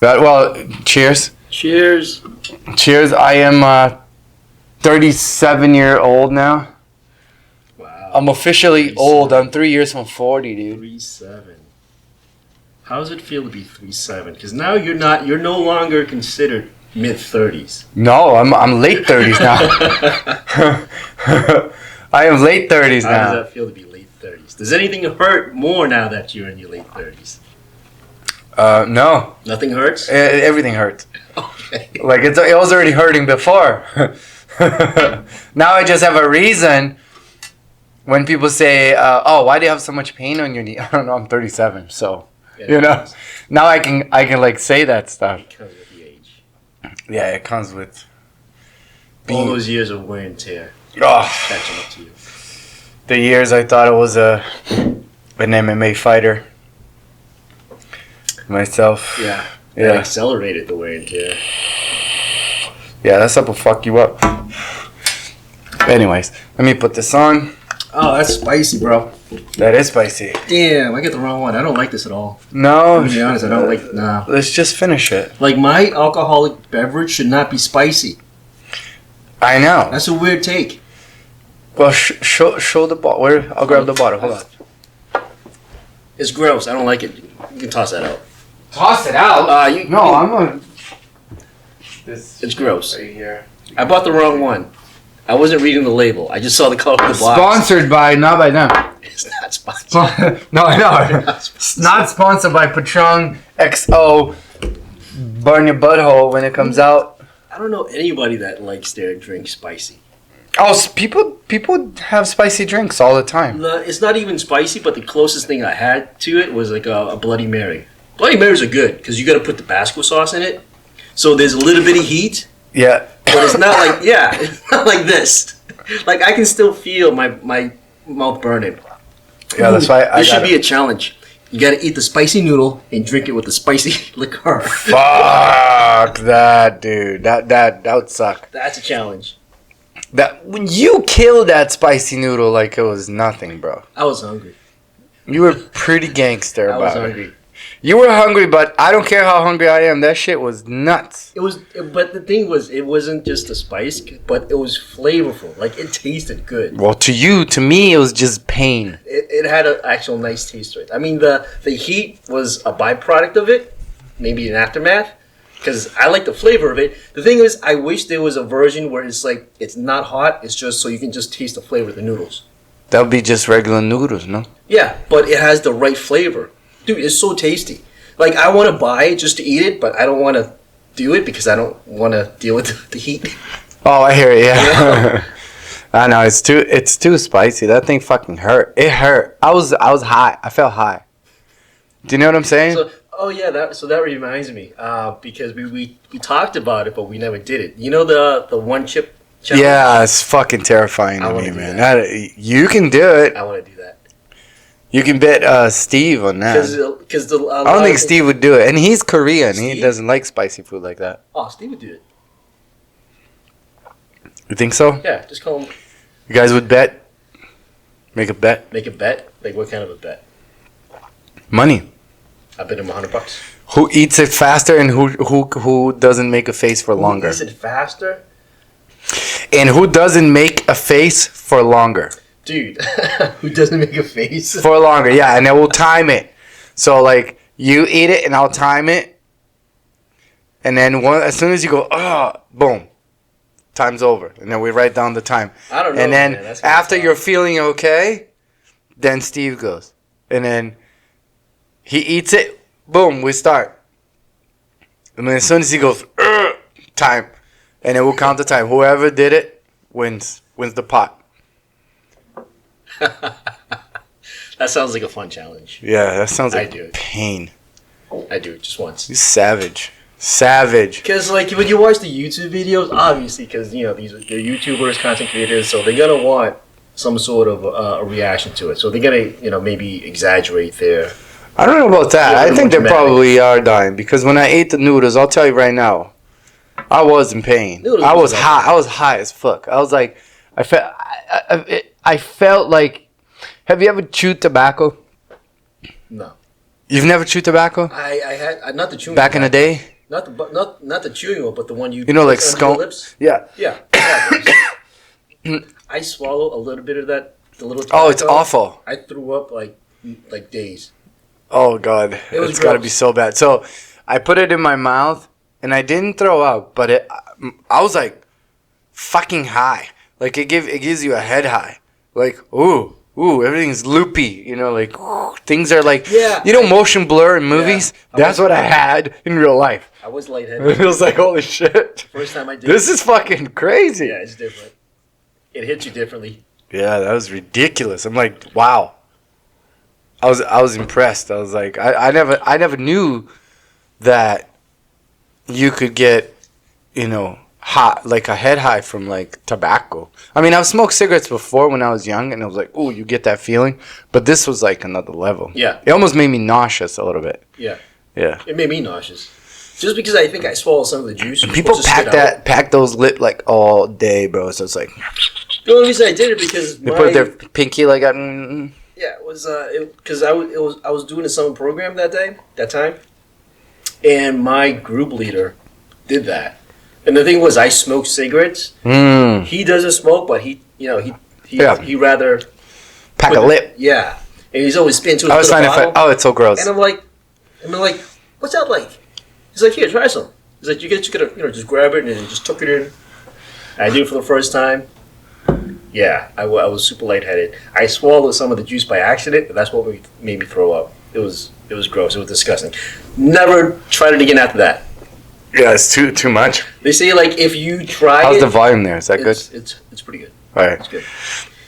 Well, cheers. Cheers. Cheers. I am 37-year-old now. Wow. I'm officially old. I'm 3 years from 40, dude. 37. How does it feel to be 37? Because now you're no longer considered mid-30s. No, I'm late 30s now. I am late 30s How now. does that feel to be late 30s? Does anything hurt more now that you're in your late 30s? No. Nothing hurts? Everything hurts. Okay. Like it was already hurting before. Now I just have a reason. When people say, "Oh, why do you have so much pain on your knee?" I don't know. I'm 37, so you know. Now I can like say that stuff. It comes with the age. Yeah, it comes with All those years of wear and tear oh, catching up to you. the years I thought I was an MMA fighter. Myself. Yeah. That Yeah. accelerated the wear and tear. Yeah, that stuff will fuck you up. Anyways, let me put this on. Oh, that's spicy, bro. That is spicy. Damn, I get the wrong one. I don't like this at all. No. To be honest, I don't like. Nah. Let's just finish it. Like, my alcoholic beverage should not be spicy. I know. That's a weird take. Well, show the bottle. Where? I'll grab the bottle. Hold on. It's gross. I don't like it. You can toss that out. Toss it out. I'm a. It's gross. Right here. I bought the wrong one. I wasn't reading the label. I just saw the color of the box. Sponsored by, not by them. It's not sponsored. No, I know. Not sponsored by Patron XO. Burn your butthole when it comes out. I don't know anybody that likes their drink spicy. Oh, people have spicy drinks all the time. It's not even spicy, but the closest thing I had to it was like a Bloody Mary. Bloody Marys are good because you got to put Tabasco sauce in it. So there's a little bit of heat. Yeah. But it's not like, it's not like this. Like, I can still feel my mouth burning. Yeah, that's why This should be a challenge. You gotta eat the spicy noodle and drink it with the spicy liqueur. Fuck that, dude. That would suck. That's a challenge. That when you killed that spicy noodle like it was nothing, bro. I was hungry. You were pretty gangster I was about it. hungry. You were hungry, but I don't care how hungry I am. That shit was nuts. It was, but the thing was, it wasn't just the spice, but it was flavorful. Like, it tasted good. Well, to me, it was just pain. It had an actual nice taste to it. I mean, the heat was a byproduct of it, maybe an aftermath, because I like the flavor of it. The thing is, I wish there was a version where it's like, it's not hot, it's just so you can just taste the flavor of the noodles. That would be just regular noodles, no? Yeah, but it has the right flavor. Dude, it's so tasty. Like, I want to buy it just to eat it, but I don't want to do it because I don't want to deal with the heat. Oh, I hear it, yeah. I know, it's too spicy. That thing fucking hurt. It hurt. I was high. I felt high. Do you know what I'm saying? So that reminds me, because we talked about it, but we never did it. You know the one chip challenge? Yeah, it's fucking terrifying to me, man. You can do it. I want to do that. You can bet Steve on that. Because I don't think Steve would do it. And he's Korean. Steve? He doesn't like spicy food like that. Oh, Steve would do it. You think so? Yeah, just call him. You guys would bet? Make a bet? Make a bet? Like, what kind of a bet? Money. I bet him $100. Who eats it faster and who doesn't make a face for longer? Who eats it faster? And who doesn't make a face for longer? Dude, who doesn't make a face? For longer, yeah, and then we'll time it. So, like, you eat it and I'll time it. And then as soon as you go, boom, time's over. And then we write down the time. I don't know. And then man. after you're feeling okay, then Steve goes. And then he eats it, boom, we start. And then as soon as he goes, time. And then we'll count the time. Whoever did it wins the pot. That sounds like a fun challenge. Yeah, that sounds like do it. pain. I do it just once. You savage. Savage. Because, like, when you watch the YouTube videos, obviously, because, you know, they're YouTubers, content creators, so they're going to want some sort of a reaction to it. So they're going to, you know, maybe exaggerate their... I don't know about that. Yeah, I think they dramatic. probably are dying. Because when I ate the noodles, I'll tell you right now, I was in pain. Noodles I was was high. I was high as fuck. I was like, I felt like... Have you ever chewed tobacco? No. You've never chewed tobacco? I had not the chewing. Back in the day? Not the chewing one, but the one you like put under your skunk? lips. Yeah. Yeah. I swallow a little bit of that. The little. Oh, it's tobacco. awful. I threw up like days. Oh, God. It was It's got to gross. be so bad. So I put it in my mouth, and I didn't throw up, but I was like fucking high. Like, it gives you a head high. Like, ooh, everything's loopy. You know, like, things are like, Yeah, motion blur in movies? That's what I had in real life. I was lightheaded. It was like, holy shit. First time I did. This is fucking crazy. Yeah, it's different. It hits you differently. Yeah, that was ridiculous. I'm like, wow. I was impressed. I was like, I never knew that you could get, hot, like a head high from like tobacco. I mean, I've smoked cigarettes before when I was young, and I was like, ooh, you get that feeling. But this was like another level. Yeah. It almost made me nauseous a little bit. Yeah. Yeah. It made me nauseous. Just because I think I swallowed some of the juice. you're People supposed to spit out. pack those lip like all day, bro. So it's like The only reason I did it because they put their pinky like that. yeah, it was because I was doing a summer program that time, and my group leader did that. And the thing was, I smoked cigarettes. He doesn't smoke, but he rather Pack a lip. Yeah, and he's always spitting to his I was little trying to bottle. find. Oh, it's so gross. And I'm like, what's that like? He's like, here, try some. He's like, you gotta just grab it and then just tuck it in. I did it for the first time. Yeah, I was super lightheaded. I swallowed some of the juice by accident, and that's what made me throw up. It was gross. It was disgusting. Never tried it again after that. Yeah, it's too much. They say like if you try How's it, the volume there? Is that good? it's pretty good. All right. It's good.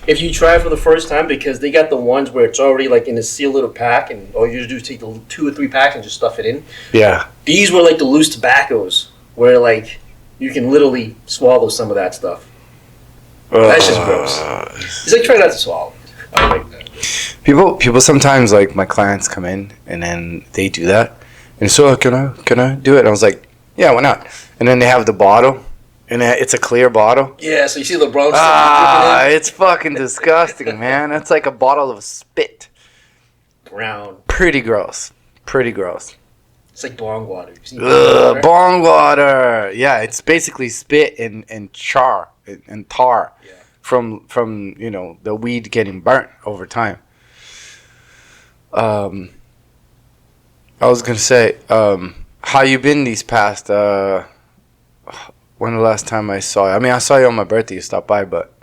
If you try it for the first time, because they got the ones where it's already like in a sealed little pack, and all you just do is take the 2 or 3 packs and just stuff it in. Yeah. These were like the loose tobaccos, where like you can literally swallow some of that stuff. That's just gross. He's like, try not to swallow. I like that. People sometimes, like my clients come in and then they do that, and so can I do it? And I was like, yeah, why not? And then they have the bottle, and it's a clear bottle. Yeah, so you see the brown stuff It's fucking disgusting, man. That's like a bottle of spit. brown. Pretty gross. It's like bong water. You seen bong water? Ugh, bong water. Yeah, it's basically spit and char and tar Yeah. from the weed getting burnt over time. I was gonna say, how you been these past? When the last time I saw you? I mean, I saw you on my birthday. You stopped by, but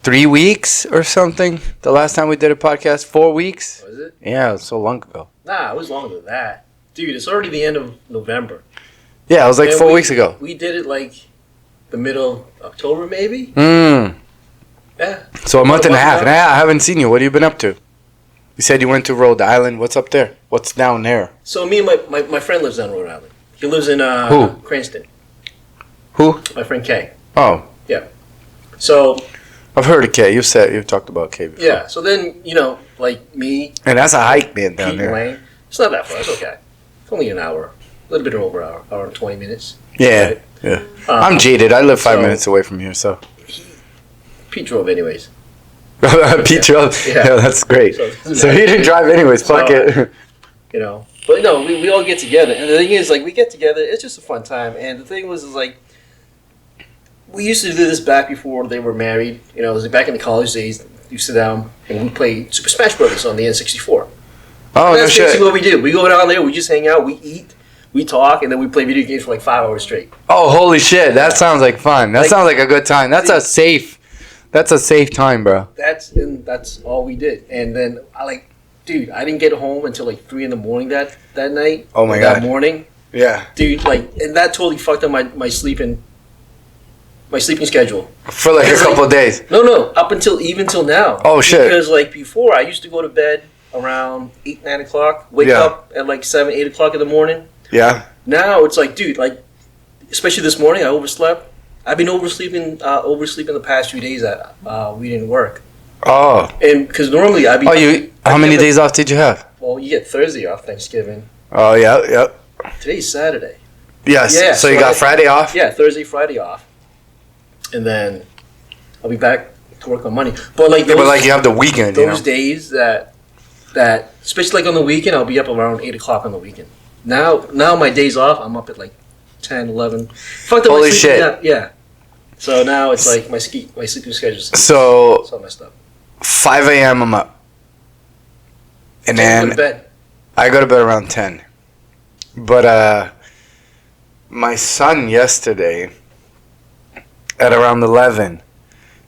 3 weeks or something. The last time we did a podcast, 4 weeks. Was it? Yeah, it was so long ago. Nah, it was longer than that. Dude, it's already the end of November. Yeah, it was like And 4 weeks ago. We did it like the middle of October, maybe? Mm. Yeah. So a month and a half. About a And month I haven't seen you. What have you been up to? You said you went to Rhode Island. What's up there? What's down there? So me and my friend lives down Rhode Island. He lives in Who? Cranston. Who? My friend Kay. Oh, So I've heard of Kay. You've talked about Kay before. yeah, so then like me, And that's a hike, man, down Pete there. Lane. It's not that far. It's okay. It's only an hour, a little bit over an hour and 20 minutes. Yeah, Right? yeah. I'm jaded. I live 5 so- minutes away from here, so. Pete drove anyways. Pete drove. Yeah. Yeah, that's great. So it doesn't So he matter. didn't drive anyways. Fuck So- it. But no, we all get together, and the thing is, like, we get together. It's just a fun time, and the thing was, is like, we used to do this back before they were married. It was back in the college days. You sit down and we play Super Smash Brothers on the N64. Oh, And no that's shit. basically what we do. We go down there, we just hang out, we eat, we talk, and then we play video games for like 5 hours straight. Oh, holy shit. That sounds like fun. That Like- sounds like a good time. That's a safe time, bro. That's all we did. And then dude, I didn't get home until like 3 in the morning that night. Oh my That God. morning. Yeah. Dude, and that totally fucked up my sleeping schedule. For like a It's like- couple of days. No, up until even till now. Oh, shit. Because like before, I used to go to bed around 8, 9 o'clock. Wake Yeah. up at like 7, 8 o'clock in the morning. Yeah. Now it's like, dude, especially this morning, I overslept. I've been oversleeping the past few days that we didn't work. Oh. And because normally I'd be. How many days off did you have? Well, you get Thursday off Thanksgiving. Oh, yeah. Today's Saturday. Yes. Yeah, so you so got I- Friday off? Yeah, Thursday, Friday off, and then I'll be back to work on Monday. But like those, But like you have the weekend, you know? those days that that, especially like on the weekend, I'll be up around 8 o'clock on the weekend. Now my days off, I'm up at like 10, 11. Fucked up my Holy sleeping. shit. Yeah. So now it's like my sleeping schedule's So all messed up. 5 a.m. I'm up, and Can't go then to bed. I go to bed around 10. But my son yesterday at around 11,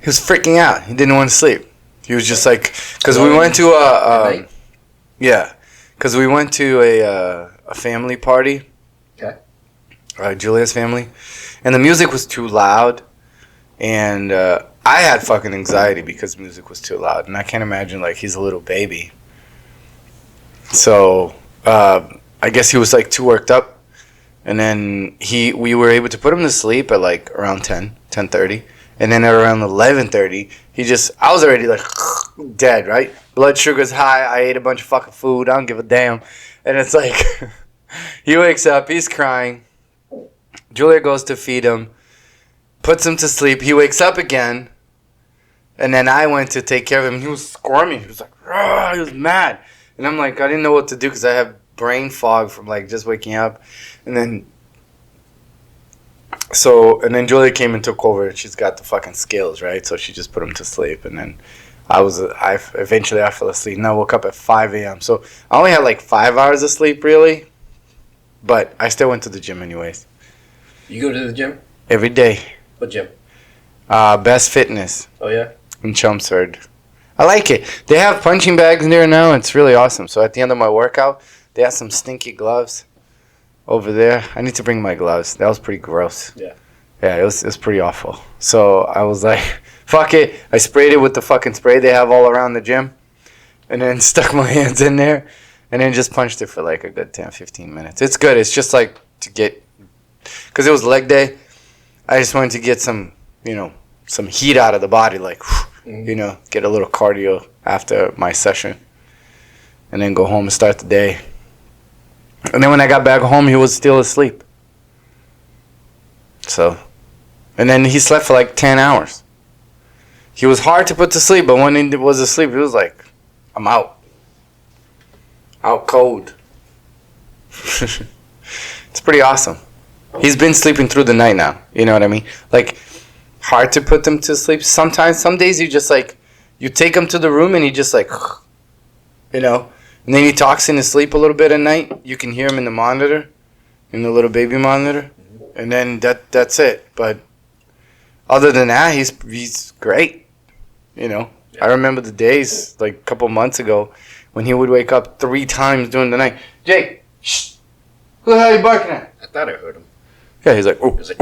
he was freaking out. He didn't want to sleep. He was just like, because we went to because we went to a family party. Okay. Julia's family, and the music was too loud, and I had fucking anxiety because music was too loud, and I can't imagine like he's a little baby. So I guess he was like too worked up, and then we were able to put him to sleep at like around 10:30, and then at around 11:30 I was already like dead, right? Blood sugar's high. I ate a bunch of fucking food. I don't give a damn, and it's like he wakes up, he's crying. Julia goes to feed him, puts him to sleep. He wakes up again, and then I went to take care of him. He was squirming. He was like, "Rah!" He was mad, and I'm like, I didn't know what to do because I have brain fog from like just waking up, and then Julia came and took over, and she's got the fucking skills, right? So she just put him to sleep, and then I eventually fell asleep, and I woke up at 5 a.m. So I only had like 5 hours of sleep really, but I still went to the gym anyways. You go to the gym? Every day. What gym? Best Fitness Oh, yeah? in Chelmsford. I like it. They have punching bags in there now. It's really awesome. So at the end of my workout, they have some stinky gloves over there. I need to bring my gloves. That was pretty gross. Yeah. Yeah, it was pretty awful. So I was like, fuck it. I sprayed it with the fucking spray they have all around the gym, and then stuck my hands in there, and then just punched it for like a good 10, 15 minutes. It's good. It's just like to get, because it was leg day, I just wanted to get some heat out of the body, like, get a little cardio after my session, and then go home and start the day. And then when I got back home, he was still asleep. So, and then he slept for like 10 hours. He was hard to put to sleep, but when he was asleep, he was like, I'm out. Out cold. It's pretty awesome. He's been sleeping through the night now. You know what I mean? Like, hard to put them to sleep. Sometimes, some days you just like, you take him to the room and he just like, and then he talks in his sleep a little bit at night. You can hear him in the monitor, in the little baby monitor. And then that's it. But other than that, he's great. I remember the days, like a couple months ago, when he would wake up 3 times during the night. Jake, shh. Who the hell are you barking at? I thought I heard him. Yeah, he's like, oh, He was like,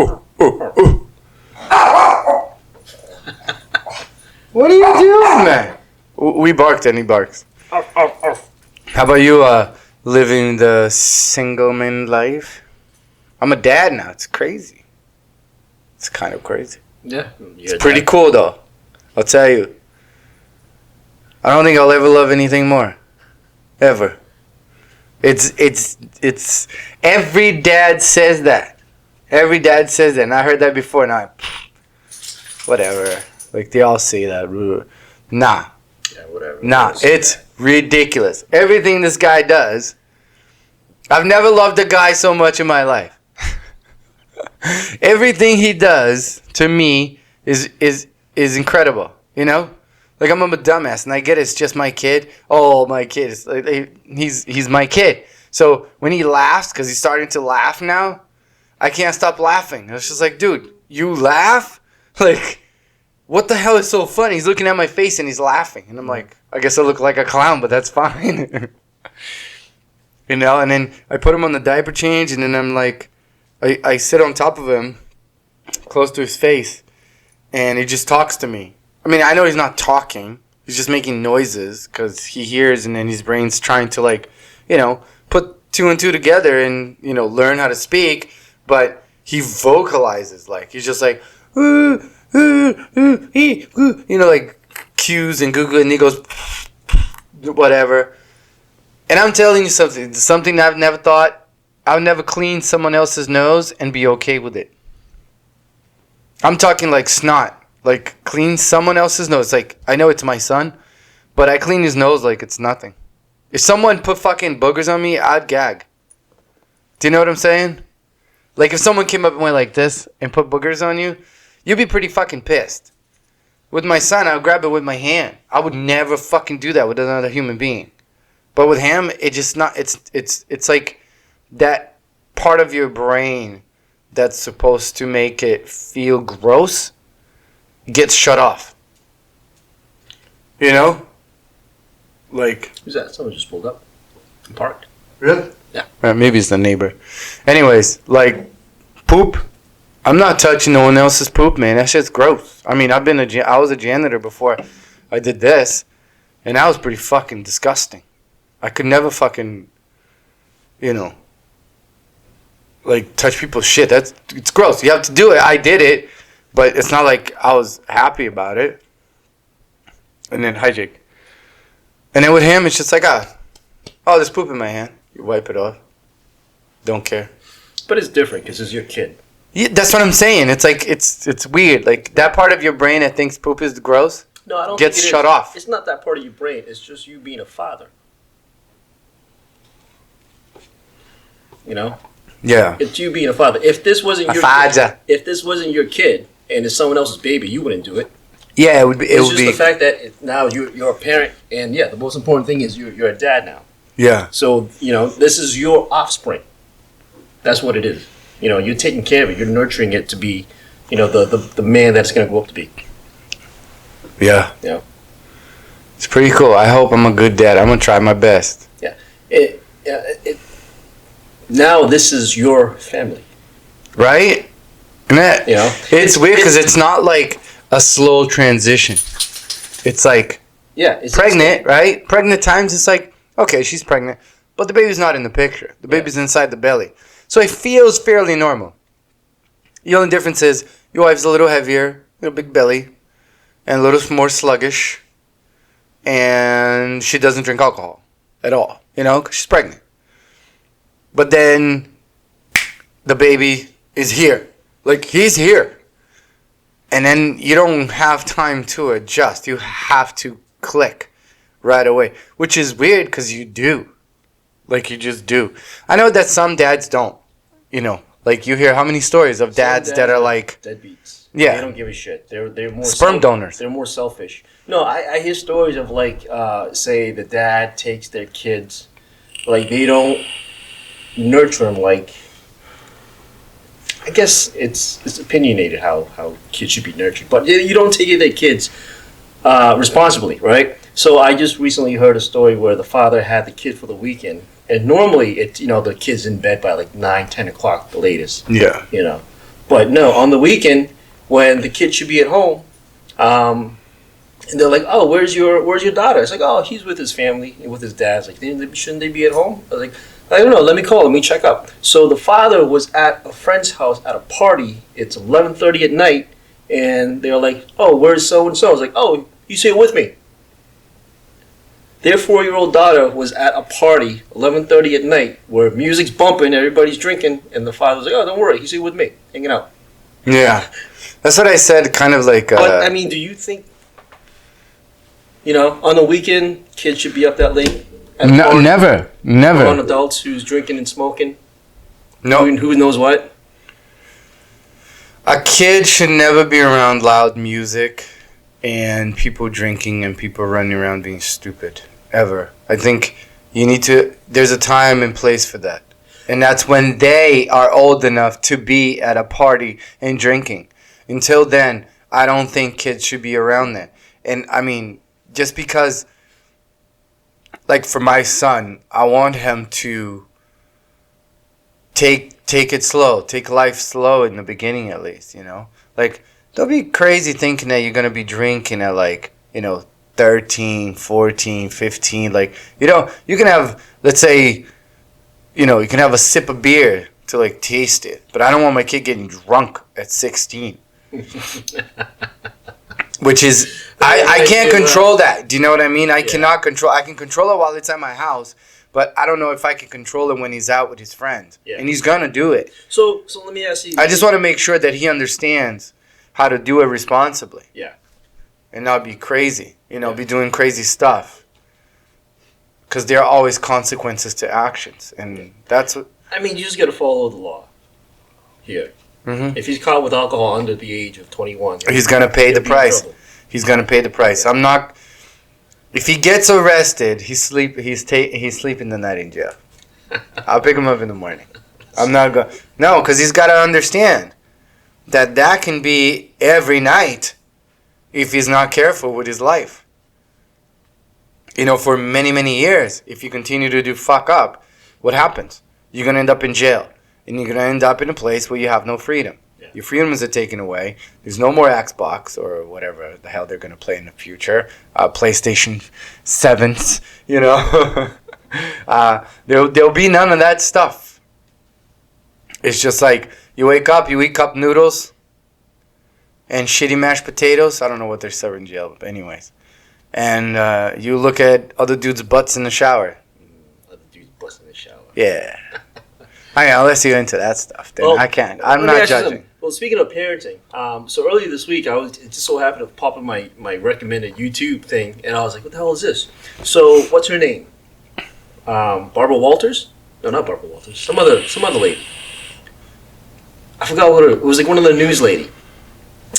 What are you doing, man? We barked and he barks. How about you living the single man life? I'm a dad now. It's crazy. It's kind of crazy. Yeah. It's pretty cool, though. I'll tell you. I don't think I'll ever love anything more. Ever. It's every dad says that. Every dad says that, and I heard that before. Now, whatever. Like they all say that. Nah. Yeah, whatever. Nah, it's ridiculous. Everything this guy does. I've never loved a guy so much in my life. Everything he does to me is incredible. Like I'm a dumbass, and I get it's just my kid. Oh, my kid. It's like, he's my kid. So when he laughs, because he's starting to laugh now, I can't stop laughing. It's just like, dude, you laugh? Like, what the hell is so funny? He's looking at my face and he's laughing. And I'm like, I guess I look like a clown, but that's fine. And then I put him on the diaper change, and then I'm like, I sit on top of him, close to his face, and he just talks to me. I mean, I know he's not talking. He's just making noises because he hears, and then his brain's trying to, like, put 2 and 2 together and, learn how to speak. But he vocalizes, like, he's just like, like cues and Google, and he goes, whatever. And I'm telling you something I've never thought. I would never clean someone else's nose and be okay with it. I'm talking like snot. Like, clean someone else's nose. Like, I know it's my son, but I clean his nose like it's nothing. If someone put fucking boogers on me, I'd gag. Do you know what I'm saying? Like, if someone came up and went like this and put boogers on you, you'd be pretty fucking pissed. With my son, I would grab it with my hand. I would never fucking do that with another human being. But with him, it just not. It's like that part of your brain that's supposed to make it feel gross gets shut off. You know? Like. Who's that? Someone just pulled up. Parked. Really? Yeah. Maybe it's the neighbor. Anyways, like, poop. I'm not touching no one else's poop, man. That shit's gross. I mean, I was a janitor before I did this, and that was pretty fucking disgusting. I could never fucking, like, touch people's shit. It's gross. You have to do it. I did it, but it's not like I was happy about it. And then, hi, Jake. And then with him, it's just like, there's poop in my hand. You wipe it off. Don't care. But it's different because it's your kid. Yeah, that's what I'm saying. It's like, it's weird. Like, that part of your brain that thinks poop is gross No, I don't gets think it shut is. off. It's not that part of your brain. It's just you being a father. You know? Yeah. It's you being a father. If this wasn't A your father. kid, if this wasn't your kid and it's someone else's baby, you wouldn't do it. Yeah, it would be. It's just the fact that now you're a parent, and yeah, the most important thing is you're a dad now. Yeah. So this is your offspring. That's what it is. You're taking care of it. You're nurturing it to be, the man that's going to grow up to be. Yeah. Yeah. It's pretty cool. I hope I'm a good dad. I'm gonna try my best. Yeah. Now this is your family. Right? And that, it's weird because it's not like a slow transition. It's like it's pregnant, right? Pregnant times, it's like, okay, she's pregnant, but the baby's not in the picture. The baby's inside the belly. So it feels fairly normal. The only difference is your wife's a little heavier, big belly, and a little more sluggish, and she doesn't drink alcohol at all, because she's pregnant. But then the baby is here. Like, he's here. And then you don't have time to adjust. You have to click right away, which is weird because you do. Like, you just do. I know that some dads don't. Like, you hear how many stories of dads that are like deadbeats. Yeah, they don't give a shit. They're more sperm donors. They're more selfish. No, I hear stories of like, say the dad takes their kids, like they don't nurture them. Like, I guess it's opinionated how kids should be nurtured, but you don't take their kids responsibly, right? So I just recently heard a story where the father had the kid for the weekend, and normally the kid's in bed by like 9, 10 o'clock the latest. Yeah. But no, on the weekend when the kid should be at home, and they're like, "Oh, where's your daughter?" It's like, "Oh, he's with his family, with his dad." It's like, shouldn't they be at home? I was like, I don't know. Let me check up. So the father was at a friend's house at a party. It's 11:30 at night, and they're like, "Oh, where's so and so?" I was like, "Oh, he's here with me." Their 4-year-old daughter was at a party 11:30 at night where music's bumping, everybody's drinking, and the father was like, "Oh, don't worry, he's here with me, hanging out." Yeah, that's what I said. Kind of like. But I mean, do you think, on the weekend, kids should be up that late? No, never. On adults who's drinking and smoking. No. Who knows what? A kid should never be around loud music and people drinking and people running around being stupid. Ever. I think there's a time and place for that. And that's when they are old enough to be at a party and drinking. Until then, I don't think kids should be around that. And I mean, just because, like for my son, I want him to take it slow, take life slow in the beginning at least, Like, don't be crazy thinking that you're going to be drinking at like, 13, 14, 15. Like, you can have, let's say, you can have a sip of beer to like taste it. But I don't want my kid getting drunk at 16. Which is, I can't control that. Do you know what I mean? I can control it while it's at my house. But I don't know if I can control him when he's out with his friends. Yeah. And he's going to do it. So let me ask you. I just want to make sure that he understands how to do it responsibly. Yeah. And not be crazy. Be doing crazy stuff. because there are always consequences to actions, and that's what. I mean, you just got to follow the law here. Mm-hmm. If he's caught with alcohol under the age of 21, He's gonna pay the he'll be in price. trouble. He's gonna pay the price. I'm not. If he gets arrested, he's sleeping the night in jail. I'll pick him up in the morning. I'm not going. No, because he's got to understand that can be every night if he's not careful with his life. You know, for many, many years, if you continue to do fuck up, what happens? You're going to end up in jail. And you're going to end up in a place where you have no freedom. Yeah. Your freedoms are taken away. There's no more Xbox or whatever the hell they're going to play in the future. PlayStation 7s, you know. There'll be none of that stuff. It's just like you wake up, you eat cup noodles and shitty mashed potatoes. I don't know what they're serving in jail, but anyways. And you look at other dudes' butts in the shower. Other dudes busting in the shower. Yeah. I mean, unless you're into that stuff, then Well, I can't. I'm Let me not ask you judging. something. Well, speaking of parenting, so earlier this week, it just so happened to pop in my recommended YouTube thing, and I was like, what the hell is this? So, what's her name? Barbara Walters? No, not Barbara Walters. Some other lady. I forgot what it was. Like one of the news lady,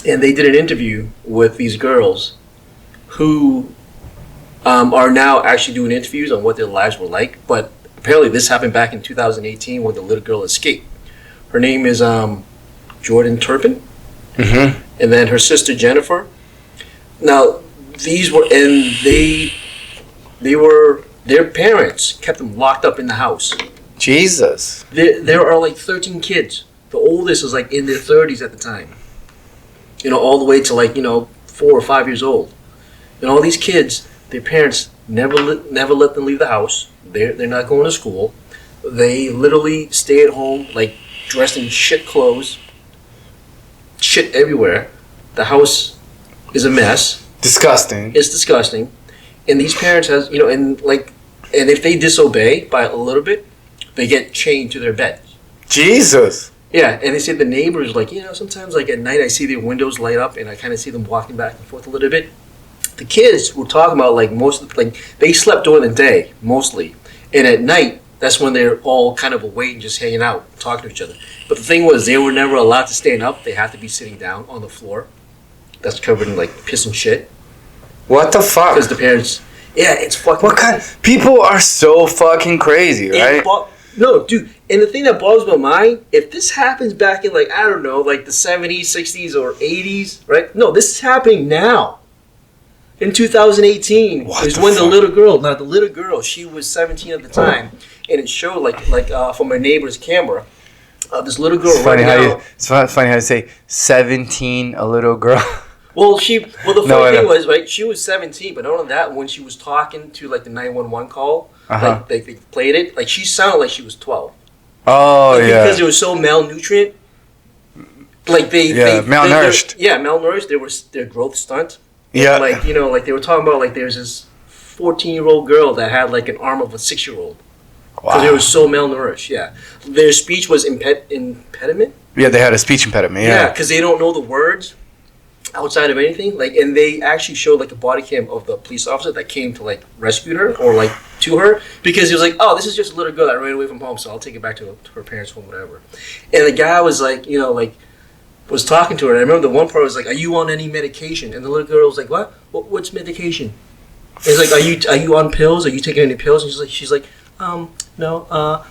and they did an interview with these girls who are now actually doing interviews on what their lives were like. But apparently, this happened back in 2018 when the little girl escaped. Her name is Jordan Turpin, Mm-hmm. and then her sister Jennifer. Now, these were, and they were, their parents kept them locked up in the house. Jesus. There are like 13 kids. The oldest was like in their 30s at the time. You know, all the way to like, 4 or 5 years old. And all these kids, their parents never let them leave the house. They're not going to school. They literally stay at home, like dressed in shit clothes, shit everywhere. The house is a mess. Disgusting. It's disgusting. And these parents has, and if they disobey by a little bit, they get chained to their bed. Jesus. Yeah, and they said the neighbors, like, sometimes like at night I see their windows light up and I kind of see them walking back and forth a little bit. The kids were talking about they slept during the day mostly, and at night that's when they're all kind of awake and just hanging out, talking to each other. But the thing was, they were never allowed to stand up. They had to be sitting down on the floor. That's covered in like piss and shit. What the fuck? Because the parents, it's fucking. What kind? People are so fucking crazy, right? No, dude. And the thing that boggles my mind, if this happens back in like, I don't know, like the 70s, 60s, or 80s, right? No, this is happening now. In 2018 is when the little girl, she was 17 at the time, and it showed like from her neighbor's camera, this little girl running out. It's funny how you say 17, a little girl. Well, the funny thing was, right, she was 17, but not only that, when she was talking to like the 911 call, like they played it, like she sounded like she was 12. Oh, yeah. Because it was so malnutrient. Like malnourished. Malnourished. Their growth stunt. Yeah. Like, like they were talking about, like there's this 14-year-old girl that had like an arm of a 6-year-old. Because they were so malnourished, yeah. Their speech was impediment? Yeah, they had a speech impediment, Yeah, because they don't know the words outside of anything. Like, and they actually showed like a body cam of the police officer that came to like rescue her or like to her, because he was like, oh, this is just a little girl that ran away from home, so I'll take it back to her parents' home, whatever. And the guy was like, was talking to her, and I remember the one part was like, are you on any medication? And the little girl was like, what's medication? And he's like, are you on pills? Are you taking any pills? And she's like, no, I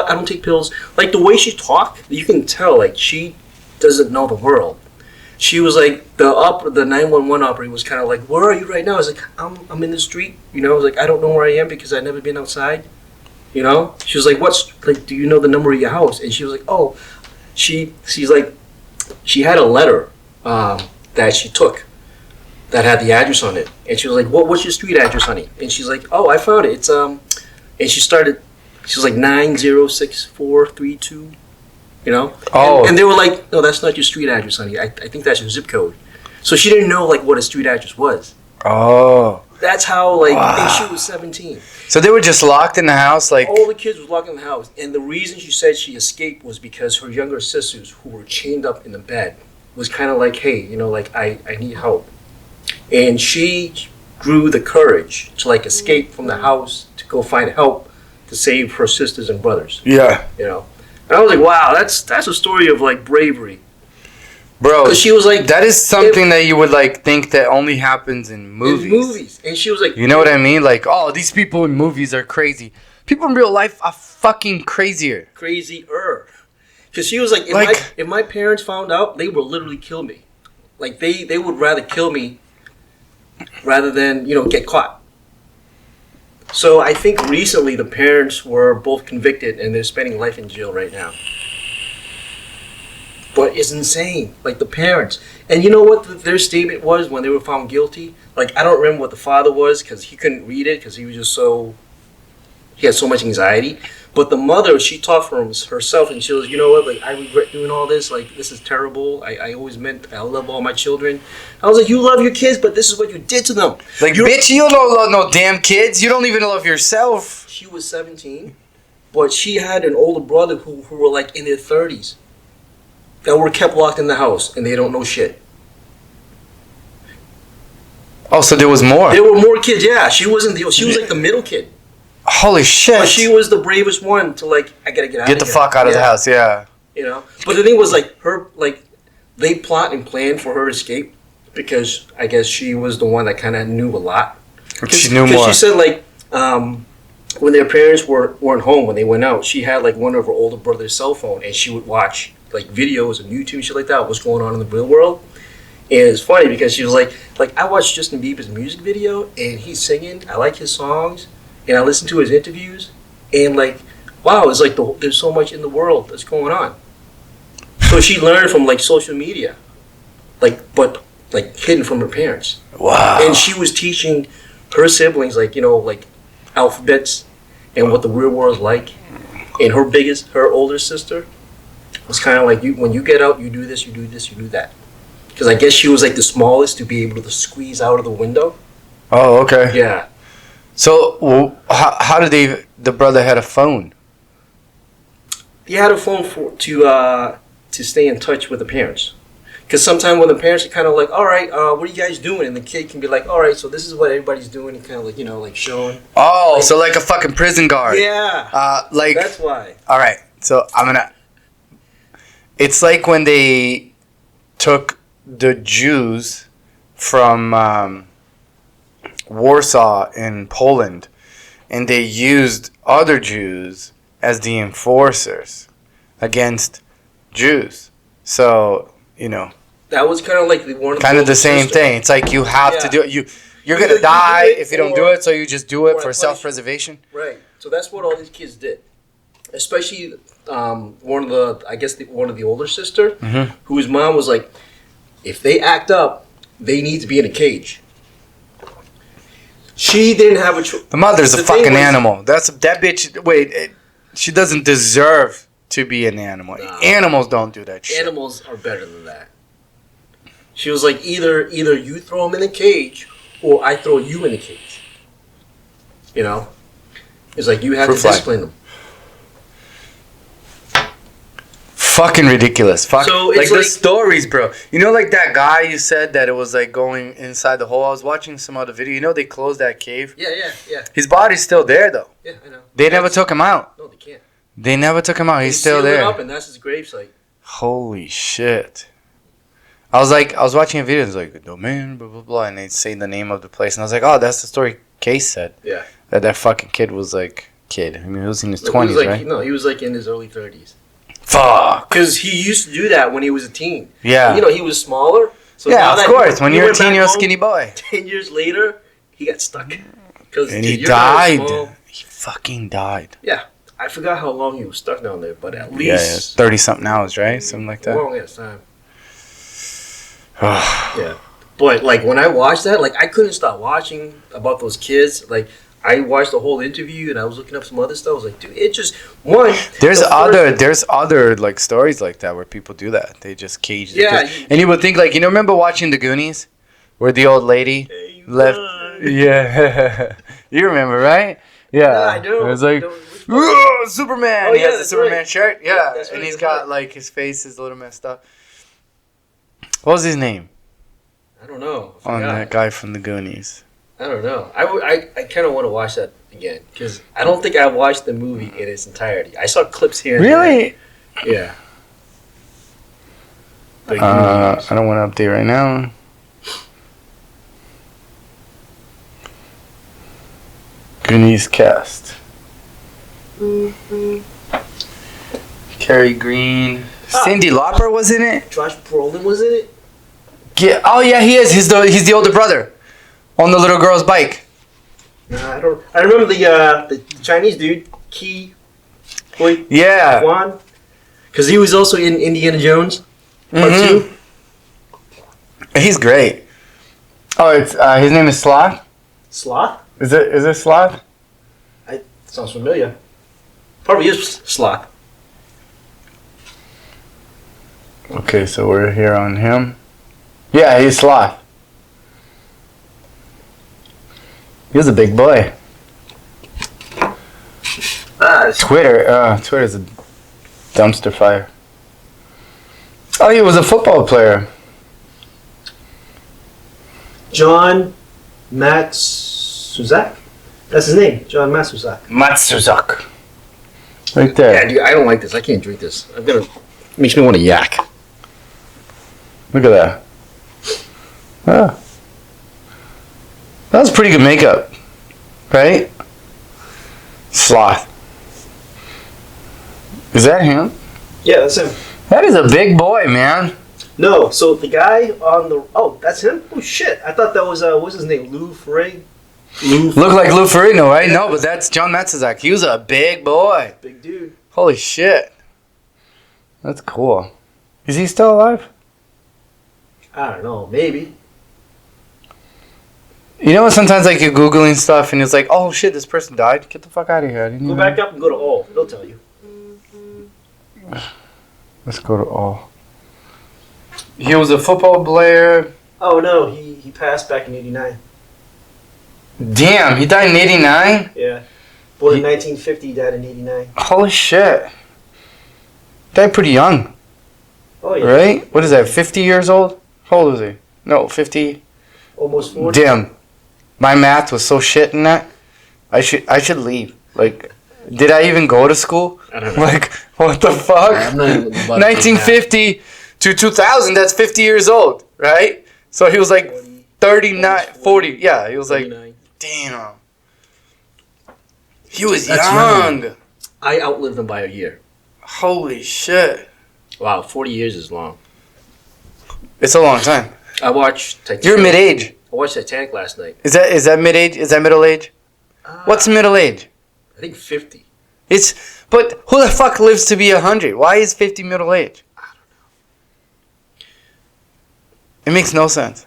don't take pills. Like the way she talked, you can tell like she doesn't know the world. She was like, the 911 operator was kind of like, where are you right now? I was like, I'm in the street. I was like, I don't know where I am because I've never been outside. She was like, do you know the number of your house? And she was like, oh, she's like, she had a letter that she took that had the address on it. And she was like, what's your street address, honey? And she's like, oh, I found it. It's and she was like 906432. Oh. And they were like, no, that's not your street address, honey. I think that's your zip code. So she didn't know like what a street address was. Oh. That's how like and she was 17. So they were just locked in the house, like all the kids was locked in the house, and the reason she said she escaped was because her younger sisters, who were chained up in the bed, was kind of like, hey, like I need help, and she grew the courage to like escape from the house to go find help to save her sisters and brothers. Yeah. You know, and I was like, wow, that's a story of like bravery. Bro, Because she was like, that is something that you would like think that only happens in movies. And she was like, You know what I mean? Like, oh, these people in movies are crazy. People in real life are fucking crazier. crazier. Because she was like, if my parents found out, they would literally kill me. Like they would rather kill me rather than get caught. So I think recently the parents were both convicted and they're spending life in jail right now. But it's insane. Like the parents. And you know what their statement was when they were found guilty? Like I don't remember what the father was because he couldn't read it because he was just he had so much anxiety. But the mother, she talked for herself and she was, you know what, like I regret doing all this. Like this is terrible. I always meant I love all my children. I was like, you love your kids, but this is what you did to them. Like, bitch, you don't love no damn kids. You don't even love yourself. She was 17, but she had an older brother who were like in their 30s. That were kept locked in the house and they don't know shit. Oh, so there was more. There were more kids, yeah. She was like the middle kid. Holy shit. But she was the bravest one to like, I gotta get out of here. Get the fuck out of the house, yeah. You know? But the thing was like they plot and planned for her escape because I guess she was the one that kinda knew a lot. She knew more. Because she said like when their parents weren't home when they went out, she had like one of her older brother's cell phone and she would watch like videos on YouTube and shit like that, what's going on in the real world. And it's funny because she was like I watched Justin Bieber's music video and he's singing. I like his songs and I listen to his interviews and like, wow, it's like there's so much in the world that's going on. So she learned from like social media, but hidden from her parents. Wow. And she was teaching her siblings like alphabets and what the real world is like. And her older sister was kind of like, when you get out, you do this, you do this, you do that. Because I guess she was like the smallest to be able to squeeze out of the window. Oh, okay. Yeah. So, how did the brother had a phone? He had a phone to stay in touch with the parents. Because sometimes when the parents are kind of like, all right, what are you guys doing? And the kid can be like, all right, so this is what everybody's doing. And kind of like showing. Oh, so like a fucking prison guard. Yeah. That's why. All right. So it's like when they took the Jews from Warsaw in Poland and they used other Jews as the enforcers against Jews. So, that was kind of like kind of the same thing. It's like you have to do it. You're going to die if you don't do it, so you just do it for self-preservation. Right. So that's what all these kids did. Especially one of the older sister, whose mom was like, if they act up, they need to be in a cage. She didn't have a choice. The mother's a fucking animal. That bitch. Wait, she doesn't deserve to be an animal. Nah. Animals don't do that shit. Animals are better than that. She was like, either you throw them in a cage, or I throw you in a cage. It's like you have to discipline them. Fucking ridiculous. So it's the stories, bro. Like that guy you said that it was like going inside the hole. I was watching some other video. They closed that cave. Yeah. His body's still there though. Yeah, I know. They never took him out. No, they can't. They never took him out. He's still there. It up and that's his gravesite. Holy shit. I was watching a video. It's like domain, blah blah blah, and they say the name of the place, and I was like, oh, that's the story Case said. Yeah. That fucking kid was like I mean, he was in his 20s, right? No, he was like in his early 30s. Fuck. Because he used to do that when he was a teen. Yeah. He was smaller. So yeah, of course. When you're a teen, you're a skinny boy. 10 years later, he got stuck. And he died. He fucking died. Yeah. I forgot how long he was stuck down there, but at least... 30-something hours, right? Something like that. Long ass time. Yeah. But, when I watched that, I couldn't stop watching about those kids. I watched the whole interview and I was looking up some other stuff. I was like, dude, it just There's other stories like that where people do that. They just cage the kids. And you would think remember watching The Goonies, where the old lady left. Yeah, you remember, right? Yeah, I do. It was like Superman. Oh, he has a Superman right. shirt. Yeah, right, and he's got his face is a little messed up. What was his name? I don't know. On that guy from The Goonies. I don't know. I kind of want to watch that again because I don't think I watched the movie in its entirety. I saw clips here. And Really? there. Yeah. But I don't want to update right now. Goonies cast. Cary Green. Cindy Lauper was in it? Josh Brolin was in it. Yeah. Oh yeah, he is. He's the older brother on the little girl's bike. Nah, I don't. I remember the Chinese dude, Ki Hui Yeah. Kwan, because he was also in Indiana Jones Part Mhm. 2. He's great. Oh, it's his name is Sloth. Sloth. Is it Sloth? Sounds familiar. Probably is Sloth. Okay, so we're here on him. Yeah, he's Sloth. He was a big boy. Twitter's a dumpster fire. Oh, he was a football player. John Matsuzak. That's his name, John Matsuzak. Matsuzak. Right there. Yeah, dude, I don't like this. I can't drink this. Makes me want to yak. Look at that. Oh. That was pretty good makeup. Right? Sloth. Is that him? Yeah, that's him. That is a big boy, man. No, so the guy on the that's him. Oh shit! I thought that was what's his name, Lou Ferrigno. Look like Lou Ferrigno, right? No, but that's John Matsuzak. He was a big boy. Big dude. Holy shit. That's cool. Is he still alive? I don't know, maybe. You know what? Sometimes like you're googling stuff and it's like, oh shit, this person died. Get the fuck out of here. I didn't Go even- back up and go to all. They'll tell you. Let's go to all. He was a football player. Oh no, he passed back in '89. Damn, he died in '89. Yeah, born in 1950, died in '89. Holy shit. Died pretty young, Oh yeah, right? What is that? 50 years old? How old was he? No, 50. almost 40. Damn, my math was so shit in that. I should leave. Like, did I even go to school? I don't know. Like, what the fuck? I'm not even about to do 1950 to 2000. That's 50 years old, right? So he was like 39, 40. Yeah, he was like, 39. damn. He was That's young. I outlived him by a year. Holy shit. Wow, 40 years is long. It's a long time. I watched Titanic. You're mid-age. I watched Titanic last night. Is that mid-age? Is that middle age? What's middle age? I think 50. But who the fuck lives to be 100? Why is 50 middle age? I don't know. It makes no sense.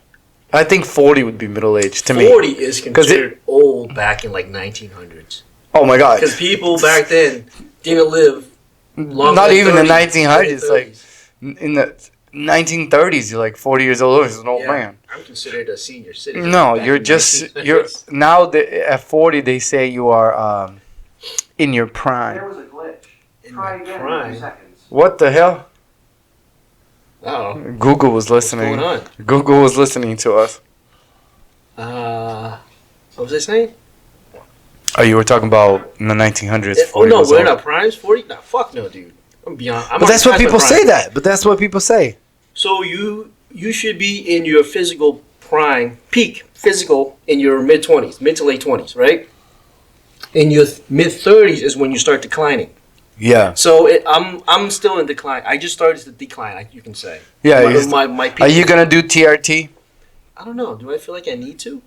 I think 40 would be middle age to me. 40 is considered old back in like 1900s. Oh my god. Because people back then didn't live long. Not like even the 30s, 1900s. Like 30s. in the 1930s, you're like 40 years old. He's an old Yeah, man. I'm considered a senior citizen. No, back you're in just 1900s. now. At 40, they say you are in your prime. There was a glitch. In Try my again in prime. 2 seconds. What the hell? Oh, Google was what's listening. going on? Google was listening to us. What was I saying? Oh, you were talking about in the 1900s. Oh 40 no, was we're in old. our primes. 40? Nah, fuck no, dude. I'm beyond. But that's what people say. But that's what people say. So you should be in your physical prime, peak physical in your mid 20s, mid to late 20s, right? In your mid 30s is when you start declining. Yeah. So I'm still in decline. I just started to decline, you can say. Yeah. My peak. Are you gonna do TRT? I don't know. Do I feel like I need to?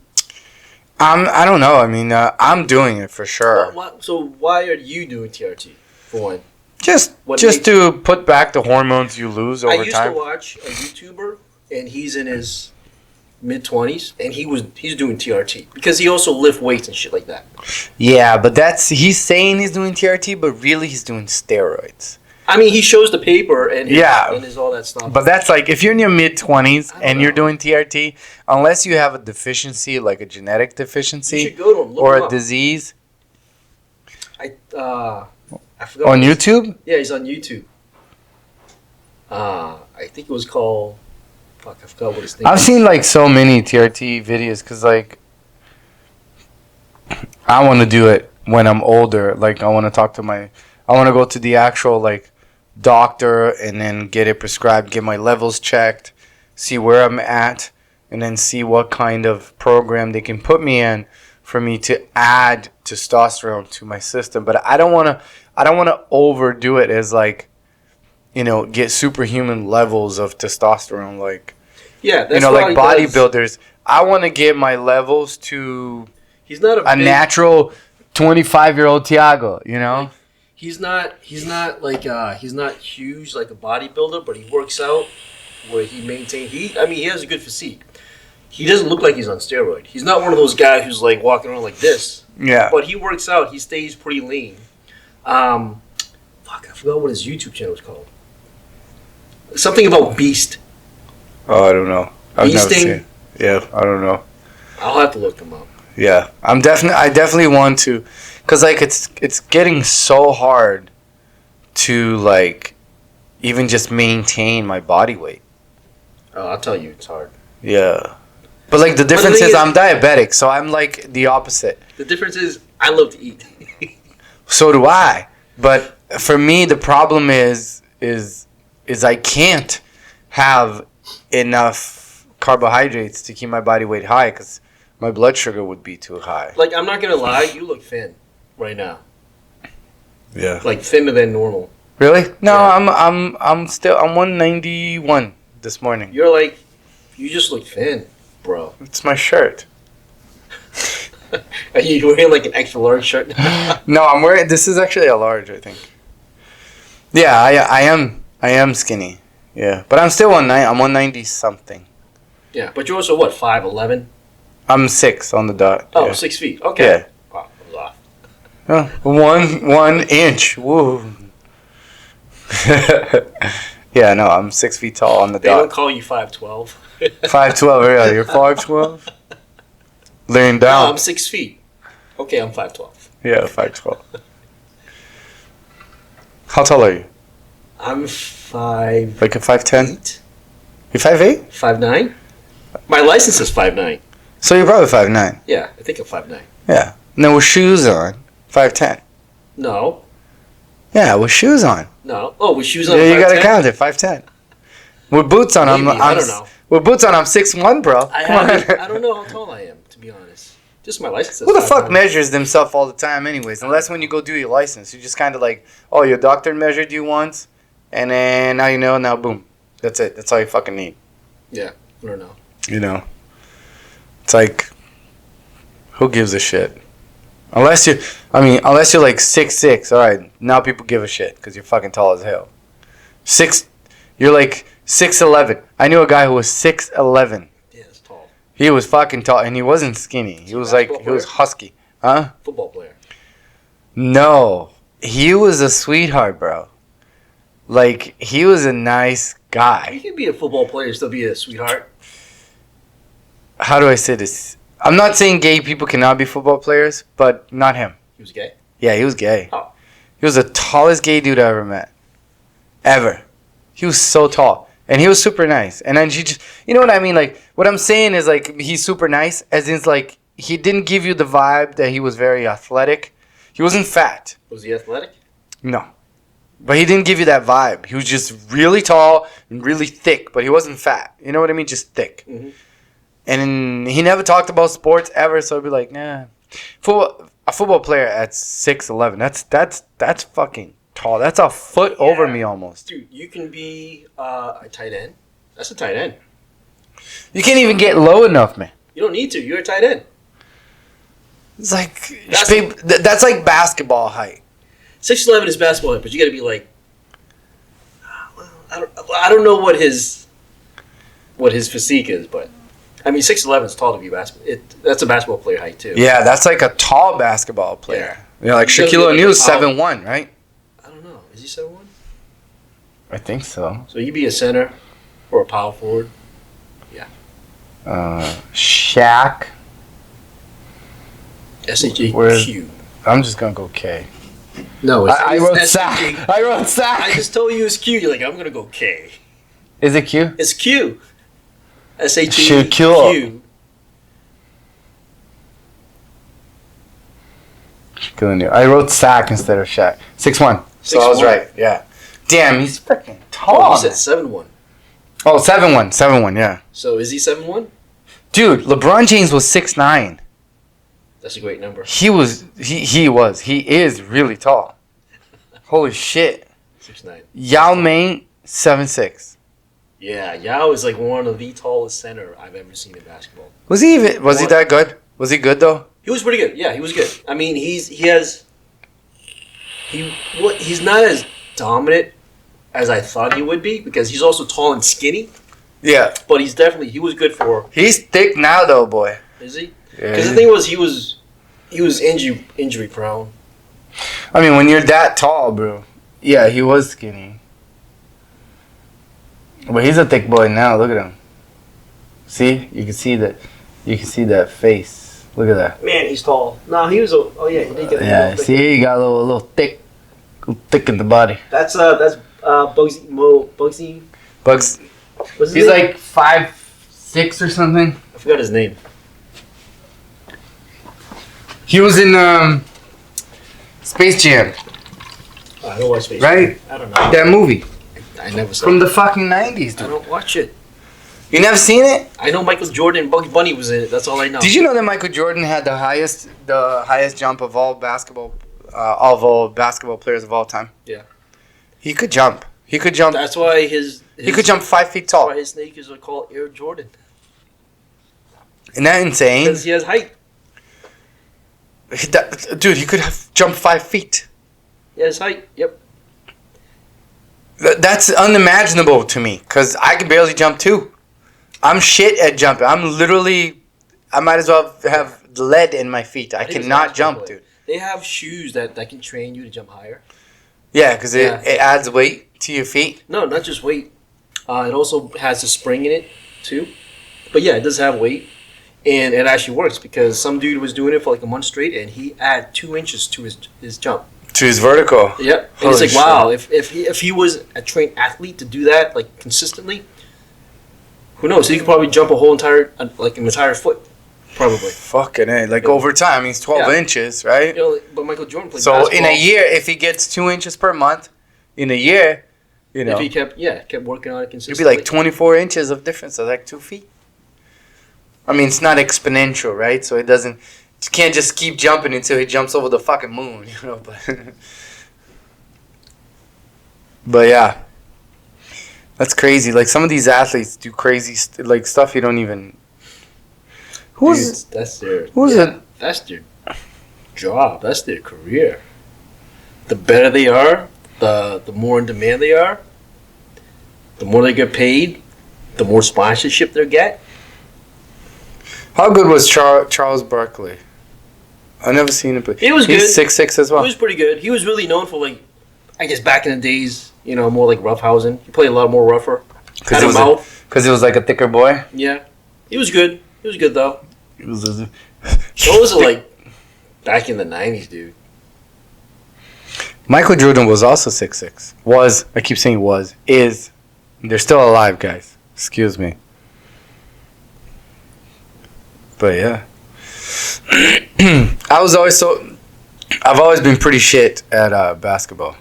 I don't know. I mean, I'm doing it for sure. So why are you doing TRT for one? Just What just makes- to put back the hormones you lose I over used time. to watch a YouTuber, and he's in his mid 20s, and he's doing TRT because he also lift weights and shit like that. Yeah, but he's saying he's doing TRT, but really he's doing steroids. I mean, he shows the paper and Yeah. and his all that stuff. But that's like if you're in your mid 20s I don't and you're know. doing TRT, unless you have a deficiency, like a genetic you deficiency should go to him. Look or him a up. disease, I forgot. on what his- YouTube. Yeah, he's on YouTube. I think it was called. Fuck, I forgot what his name. I've was. seen like so many TRT videos because like I want to do it when I'm older. Like, I want to talk to I want to go to the actual, like, doctor and then get it prescribed, get my levels checked, see where I'm at, and then see what kind of program they can put me in for me to add testosterone to my system. But I don't want to overdo it as, like, get superhuman levels of testosterone, like, Yeah, that's like what he does. bodybuilders. I want to get my levels to He's not a big, natural 25-year-old Tiago, you know? He's not like he's not huge like a bodybuilder, but he works out where he maintains. He has a good physique. He doesn't look like he's on steroid. He's not one of those guys who's like walking around like this. Yeah. But he works out. He stays pretty lean. I forgot what his YouTube channel is called. Something about Beast. Oh, I don't know. I've never Beasting? seen it. Yeah, I don't know. I'll have to look him up. Yeah, I definitely want to, cause like it's getting so hard to like even just maintain my body weight. Oh, I'll tell you, it's hard. Yeah, but like the difference thing is is- I'm diabetic, so I'm like the opposite. The difference is I love to eat. So do I. But for me, the problem is I can't have enough carbohydrates to keep my body weight high, cause my blood sugar would be too high. Like, I'm not gonna lie, you look thin right now. Yeah. Like thinner than normal. Really? No, Yeah. I'm still 191 this morning. You just look thin, bro. It's my shirt. Are you wearing like an extra large shirt? No, I'm wearing. This is actually a large, I think. Yeah, I am skinny. Yeah, but I'm still I'm 190 something. Yeah, but you're also what, 5'11"? I'm 6 on the dot. Oh, yeah. 6 feet. Okay. Yeah. Wow, I was off. One inch. Woo. Yeah, no, I'm 6 feet tall on the They don't dot. call you 5'12". 5'12". Yeah, you're 5'12". Laying No, down. I'm 6 feet. Okay, I'm 5'12". Yeah, 5'12". How tall are you? I'm 5'8". Like a 5'10"? You're 5'8"? 5'9". My license is 5'9". So you're probably 5'9". Yeah, I think I'm 5'9". Yeah. And then with shoes on, 5'10". No. Yeah, with shoes on. No. Oh, with shoes on. Yeah, you gotta 5'10"? count it, 5'10". With boots on, Maybe, I don't know. With boots on, I'm 6'1", bro. Come I on. don't know how tall I am, to be honest. Just my license says Who the fuck 5'9". measures themselves all the time, anyways? Unless when you go do your license, you just kind of like, oh, your doctor measured you once, and then now you know. Now, boom, that's it. That's all you fucking need. Yeah, I don't know. You know, it's like, who gives a shit? Unless you're like 6'6". All right, now people give a shit because you're fucking tall as hell. You're like 6'11". I knew a guy who was 6'11". Yeah, it's tall. He was fucking tall, and he wasn't skinny. He was like, he was husky. Huh? Football player. No, he was a sweetheart, bro. Like, he was a nice You guy. can be a football player and still be a sweetheart. How do I say this? I'm not saying gay people cannot be football players, but not him. He was gay. Yeah, he was gay. Oh. He was the tallest gay dude I ever met. Ever. He was so tall. And he was super nice. And then she just, you know what I mean? Like, what I'm saying is, like, he's super nice, as in, like, he didn't give you the vibe that he was very athletic. He wasn't fat. Was he athletic? No. But he didn't give you that vibe. He was just really tall and really thick, but he wasn't fat. You know what I mean? Just thick. Mhm. And he never talked about sports ever, so I'd be like, nah. A football player at 6'11", that's fucking tall. That's a foot over Yeah. me almost. Dude, you can be a tight end. That's a tight end. You can't even get low enough, man. You don't need to. You're a tight end. It's like That's- that's like basketball height. 6'11" is basketball height, but you got to be like. Well, I don't know what his physique is, but I mean 6'11" is tall to be basketball. That's a basketball player height too. Yeah, that's like a tall basketball player. Yeah, like He doesn't Shaquille look like O'Neal's a power- 7'1", right? I don't know. Is he 7'1"? I think so. So you be a center or a power forward. Shaq. SHAQ. I'm just gonna go K. No, I wrote it's Sack. SHAQ. I wrote I Sack. just told you it's Q. You're like, I'm gonna go K. Is it Q? It's Q. Shaquille. SHAQ. Killing you. I wrote Sack instead of Shaq. 6'1". So I was 6'1". right. Yeah. Damn, he's freaking tall. Oh, you said man. 7'1". Oh, 7'1". 7'1", yeah. So is he 7'1"? Dude, LeBron James was 6'9". That's a great number. He is really tall. Holy shit. 6'9". Yao Ming, 7'6". Yeah, Yao is like one of the tallest center I've ever seen in basketball. Was he that good? Was he good though? He was pretty good. Yeah, he was good. I mean, he's not as dominant as I thought he would be because he's also tall and skinny. Yeah. But he was good for. He's thick now though, boy. Is he? Yeah. Because the thing was, he was injury prone. I mean, when you're that tall, bro. Yeah, he was skinny. But he's a thick boy now. Look at him. See? You can see that face. Look at that. Man, he's tall. No, he was. Oh yeah, he did get. Yeah, see, he got a little thick in the body. That's Bugsy. Bugs. What's his He's name? like 5'6" or something. I forgot his name. He was in Space Jam, I don't watch Space right? Jam. I don't know. That movie I never saw. from the fucking 90s, I dude. don't watch it. You never seen it? I know Michael Jordan and Bugs Bunny was in it. That's all I know. Did you know that Michael Jordan had the highest jump of all basketball players of all time? Yeah. He could jump. He could jump. That's why He could jump 5 feet That's tall. why his sneakers are called Air Jordan Isn't that insane? because he has height. Dude, he could have jumped 5 feet. He has height. Yep. That's unimaginable to me because I can barely jump too. I'm shit at jumping. I might as well have lead in my feet. I think it's cannot basketball jump, player. dude. They have shoes that can train you to jump higher. Yeah, because Yeah. it adds weight to your feet. No, not just weight. It also has a spring in it too. But yeah, it does have weight, and it actually works because some dude was doing it for like a month straight, and he added 2 inches to his jump. To his vertical. Yep. And Holy it's like, shit. wow, if he was a trained athlete to do that like consistently, who knows? He could probably jump an entire foot, probably. Fucking A. Like over time, he's 12 Yeah. inches, right? You know, but Michael Jordan played So basketball. in a year, if he gets 2 inches per month, in a year, you know, if he kept working on it it'd consistently, be like 24 inches of difference. So like 2 feet. I mean, it's not exponential, right? So it doesn't. You can't just keep jumping until he jumps over the fucking moon, you know. But yeah, that's crazy. Like some of these athletes do crazy like stuff you don't even. Who's Dude, that's their it? That's their job. That's their career. The better they are, the more in demand they are. The more they get paid, the more sponsorship they get. How good was Charles Barkley? I never seen him play. He was He's good. 6'6" as well. He was pretty good. He was really known for like, I guess back in the days, you know, more like roughhousing. He played a lot more rougher. Had a mouth. Because he was like a thicker boy. Yeah, he was good. He was good though. He was Those are like back in the '90s, dude. Michael Jordan was also 6'6". Was, I keep saying was, is. They're still alive, guys. Excuse me. But yeah. I've always been pretty shit at basketball.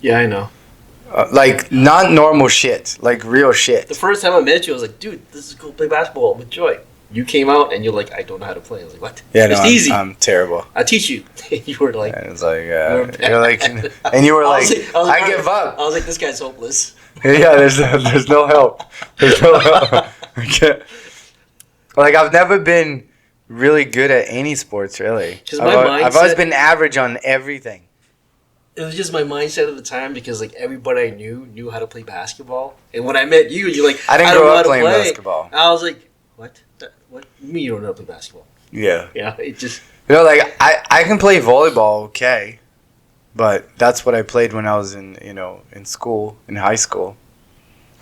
Yeah, I know. Like, not normal shit. Like, real The shit. first time I met you, I was like, dude, this is cool. Play basketball with joy. You came out and you're like, I don't know how to play. I was like, what? Yeah, no, it's easy. I'm terrible. I'll teach you. You were like, And it's like, You're you're like, and you were I like, was I give up. I was like, this guy's hopeless. Yeah, there's no help. There's no help. I can't. Like, I've never been really good at any sports, really. 'Cause I've always mindset- been average on everything. It was just my mindset at the time because like everybody I knew how to play basketball. And when I met you, you're like, I didn't don't grow know up how to playing play. basketball. I was like, what? What? You mean you don't know how to play basketball? Yeah. Yeah, it just. You know, like, I can play volleyball okay. But that's what I played when I was in school, in high school.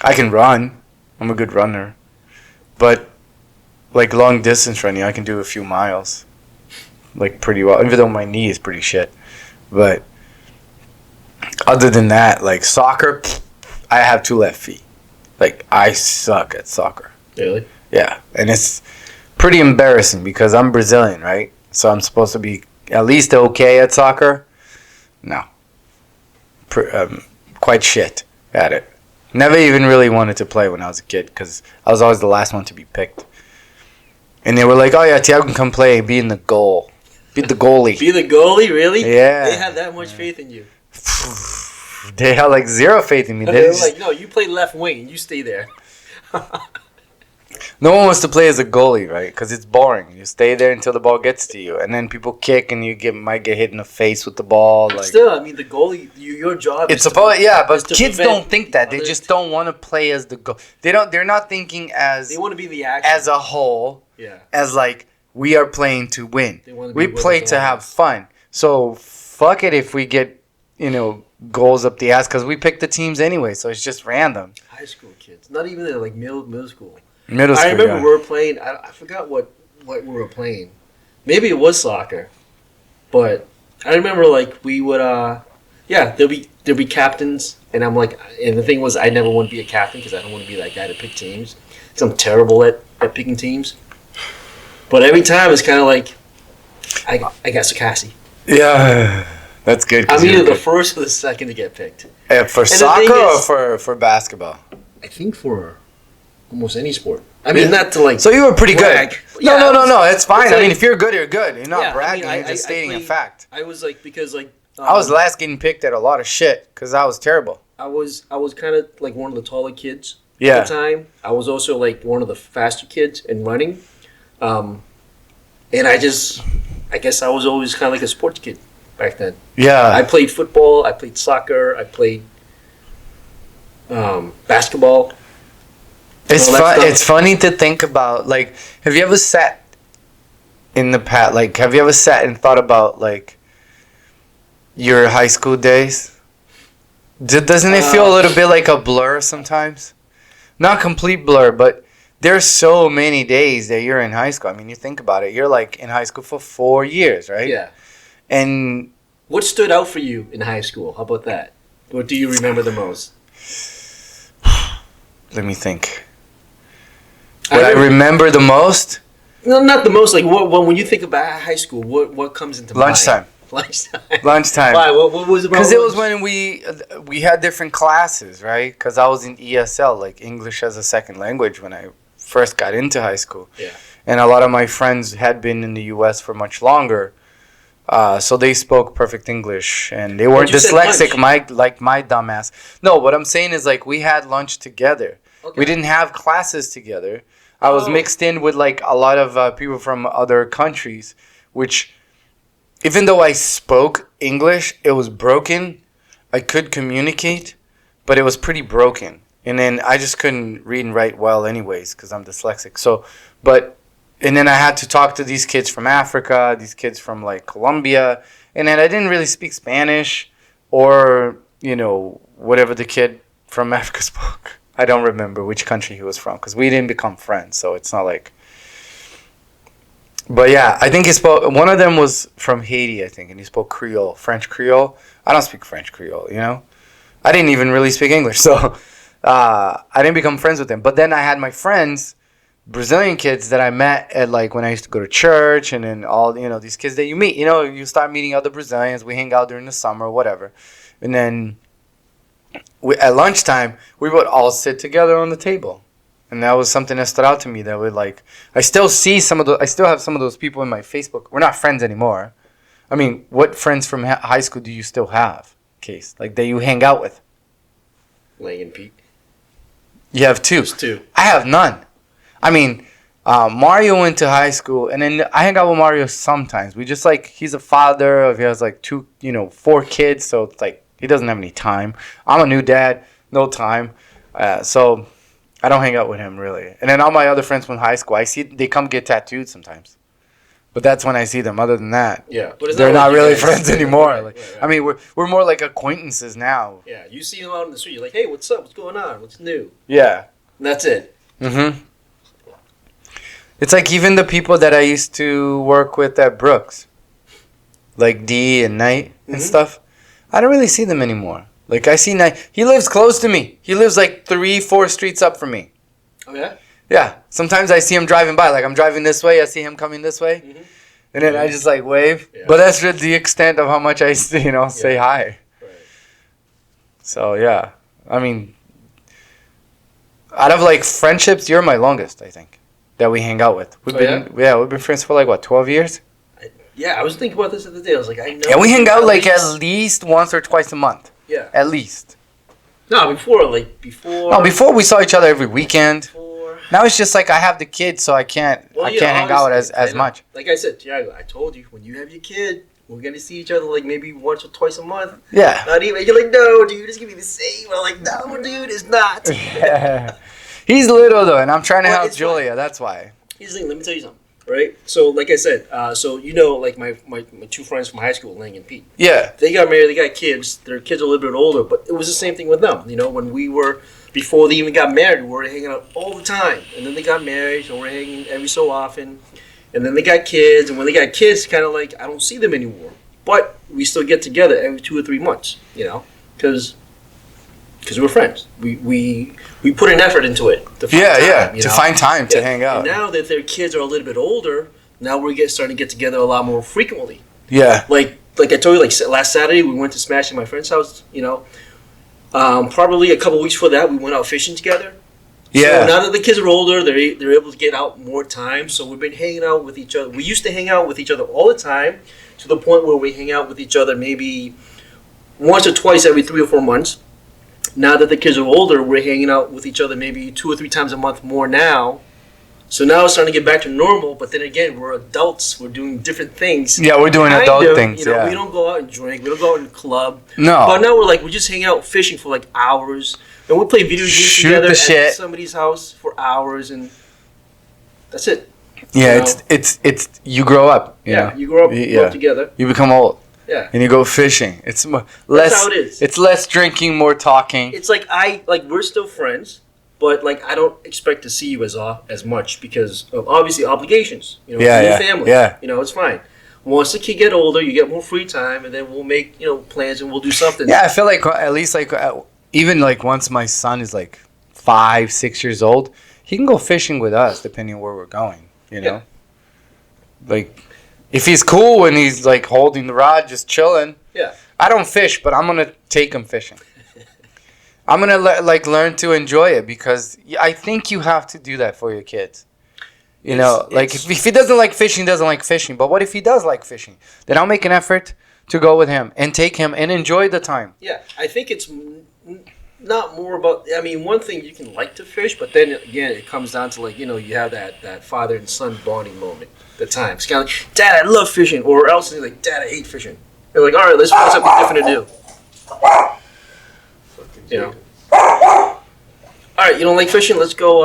I can run. I'm a good runner. But, like, long distance running, I can do a few miles. Like, pretty well. Even though my knee is pretty shit. But, other than that, like, soccer, I have 2 left feet. Like, I suck at soccer. Really? Yeah. And it's pretty embarrassing because I'm Brazilian, right? So I'm supposed to be at least okay at soccer. No. Quite shit at it. Never even really wanted to play when I was a kid because I was always the last one to be picked. And they were like, oh yeah, Tiago can come play, be in the goal. Be the goalie. Be the goalie, really? Yeah. They have that much faith in you. They had like zero faith in me. They were like, no, you play left wing and you stay there. No one wants to play as a goalie, right? Because it's boring. You stay there until the ball gets to you, and then people kick, and might get hit in the face with the ball. Like Still, I mean, the goalie, your job. it's is about but is to kids prevent don't think that. They other just don't want to play as the goal. They're not thinking as They want to be the action. as a whole. Yeah. As like we are playing to win. They wanna We be where play the to ball have is. fun. So fuck it if we get goals up the ass because we pick the teams anyway. So it's just random. High school kids, not even in like middle school. Middle school. I remember yeah. we were playing. I forgot what we were playing. Maybe it was soccer, but I remember like we would. There'll be captains, and I'm like, and the thing was, I never want to be a captain because I don't want to be that guy to pick teams. Because I'm terrible at picking teams. But every time it's kind of like, I got Sakasi. Yeah, that's good. 'cause I'm either you're the good. first or the second to get picked. For the soccer thing or is- for basketball. I think for almost any sport. I mean, not to like. So you were pretty brag. good. Yeah, No. It's fine. it's I mean, like- if you're good, you're good. You're not Yeah, I mean, bragging. I- you're just I stating a played- fact. I was like because like I was last getting picked at a lot of shit because I was terrible. I was kind of like one of the taller kids Yeah. at the time. I was also like one of the faster kids in running, and I guess I was always kind of like a sports kid back then. Yeah. I played football, I played soccer, I played basketball. It's Well, that's fun. the- It's funny to think about. Like, have you ever sat in the past? Like, have you ever sat and thought about like your high school days? Doesn't it feel a little bit like a blur sometimes? Not complete blur, but there's so many days that you're in high school. I mean, you think about it. You're like in high school for 4 years, right? Yeah. And What stood out for you in high school? How about that? What do you remember the most? let me think. What I remember the most? No, not the most. Like when you think about high school, what comes into Lunchtime. mind? Lunchtime. Lunchtime. Why? What was it about? Because it was lunch? when we had different classes, right? Because I was in ESL, like English as a second language, when I first got into high school. Yeah. And a lot of my friends had been in the U.S. for much longer, so they spoke perfect English, and they weren't you said dyslexic, lunch. like my dumbass. No, what I'm saying is like we had lunch together. Okay. We didn't have classes together. I was Oh. mixed in with like a lot of people from other countries, which, even though I spoke English, it was broken. I could communicate, but it was pretty broken. And then I just couldn't read and write well anyways because I'm dyslexic. And then I had to talk to these kids from Africa, these kids from like Colombia. And then I didn't really speak Spanish or, whatever the kid from Africa spoke. I don't remember which country he was from because we didn't become friends. So it's not like... But yeah, I think he spoke... One of them was from Haiti, I think, and he spoke Creole, French Creole. I don't speak French Creole, I didn't even really speak English, so I didn't become friends with them. But then I had my friends, Brazilian kids that I met at like when I used to go to church, and then all these kids that you meet. You start meeting other Brazilians. We hang out during the summer, whatever, and then at lunchtime we would all sit together on the table, and that was something that stood out to me. That would like I still have some of those people in my Facebook. We're not friends anymore. I mean, what friends from high school do you still have? Case like that you hang out with? Lang and Pete. You have two. Just two. I have none. I mean, Mario went to high school, and then I hang out with Mario sometimes. We just like he's a father. He has like 4 kids, so it's like he doesn't have any time. I'm a new dad, no time, so I don't hang out with him really. And then all my other friends from high school, I see they come get tattooed sometimes, but that's when I see them. Other than that, Yeah, but it's they're not like you really guys- friends anymore. Right, Like, right. I mean, we're more like acquaintances now. Yeah, you see them out in the street, you're like, hey, what's up? What's going on? What's new? Yeah. And that's it. Mm-hmm. It's like even the people that I used to work with at Brooks, like D and Knight and Mhm. stuff, I don't really see them anymore. Like I see Knight, he lives close to me. He lives like 3-4 streets up from me. Oh, yeah? Yeah. Sometimes I see him driving by. Like I'm driving this way, I see him coming this way. Mhm. and then I just like wave. Yeah. But that's really the extent of how much I say hi. Right. So yeah, I mean, out of like friendships, you're my longest, I think, that we hang out with. We've we've been friends for like what, 12 years? Yeah, I was thinking about this the other day. I was like, I know. And we hang out like at least once or twice a month. Yeah. At least. No, before. No, before we saw each other every weekend. Before. Now it's just like I have the kids, so I can't hang out as much. Like I said, Tiago, I told you, when you have your kid, we're gonna see each other like maybe once or twice a month. Yeah. Not even. You're like, no, dude, it's gonna be the same. I'm like, no, dude, it's not. He's little though, and I'm trying to Well, help it's Julia. fine. That's why. Here's the thing. Let me tell you something. Right. So, like I said, like my two friends from high school, Lang and Pete. Yeah. They got married. They got kids. Their kids are a little bit older, but it was the same thing with them. You know, when we were before they even got married, we were hanging out all the time, and then they got married, so we're hanging every so often, and then they got kids, and when they got kids, kind of like I don't see them anymore, but we still get together every 2 or 3 months. You know, because we're friends. We put an effort into it. To find time, to hang out. And now that their kids are a little bit older, now we're starting to get together a lot more frequently. Yeah. Like I told you, like last Saturday we went to smash at my friend's house. You know, probably a couple weeks before that we went out fishing together. Yeah. So now that the kids are older, they're able to get out more time. So we've been hanging out with each other. We used to hang out with each other all the time, to the point where we hang out with each other maybe once or twice every 3 or 4 months. Now that the kids are older, we're hanging out with each other maybe 2 or 3 times a month more now. So now it's starting to get back to normal. But then again, we're adults. We're doing different things. Yeah, we're doing adult things. You know, we don't go out and drink. We don't go out and club. No. But now we just hang out fishing for like hours, and we play video games Shoot together the at shit. somebody's house for hours, and that's it. Yeah, You know? it's you grow up. You know? You grow up together. You become old. Yeah. And you go fishing. It's less. That's how it is. It's less drinking, more talking. It's like we're still friends, but like I don't expect to see you as much because of obviously obligations. You know, Yeah, your yeah, family. yeah. You know, it's fine. Once the kid get older, you get more free time, and then we'll make plans and we'll do something. Yeah, I feel like at least like even like once my son is like 5, 6 years old, he can go fishing with us depending on where we're going. You know, like if he's cool and he's like holding the rod, just chilling. Yeah. I don't fish, but I'm gonna take him fishing. I'm gonna learn to enjoy it because I think you have to do that for your kids. You know, like if he doesn't like fishing, doesn't like fishing. But what if he does like fishing? Then I'll make an effort to go with him and take him and enjoy the time. Yeah, I think it's not more about. I mean, one thing you can like to fish, but then again, it comes down to you have that father and son bonding moment. The time it's kind of like, Dad, I love fishing, or else it's like, Dad, I hate fishing. They're like, all right, let's find something different to do. You know. All right, you don't like fishing? Let's go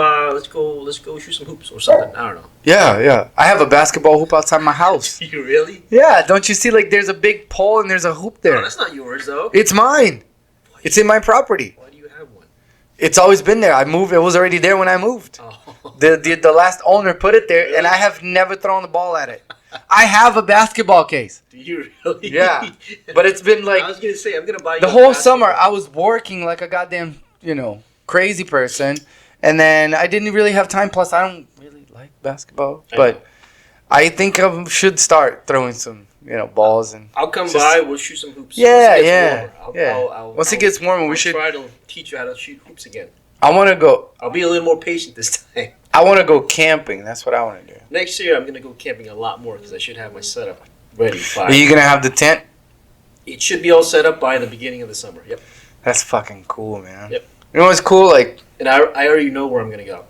shoot some hoops or something. I don't know. Yeah. I have a basketball hoop outside my house. You really? Yeah, don't you see like there's a big pole and there's a hoop there? No, that's not yours though. It's mine. It's in my property. Why do you have one? It's always been there. I moved. It was already there when I moved. Oh. The last owner put it there, and I have never thrown the ball at it. I have a basketball case. Do you really? Yeah, but it's been like I was gonna say I'm gonna buy you the a whole basketball. summer. I was working like a goddamn crazy person, and then I didn't really have time. Plus, I don't really like basketball, but I think I should start throwing some balls and. I'll come by. We'll shoot some hoops. Yeah. Once it gets warmer, we should try to teach you how to shoot hoops again. I want to go. I'll be a little more patient this time. I want to go camping. That's what I want to do. Next year, I'm going to go camping a lot more because I should have my setup ready. Are you gonna have the tent? It should be all set up by the beginning of the summer. Yep. That's fucking cool, man. Yep. You know what's cool? Like, and I already know where I'm going to go.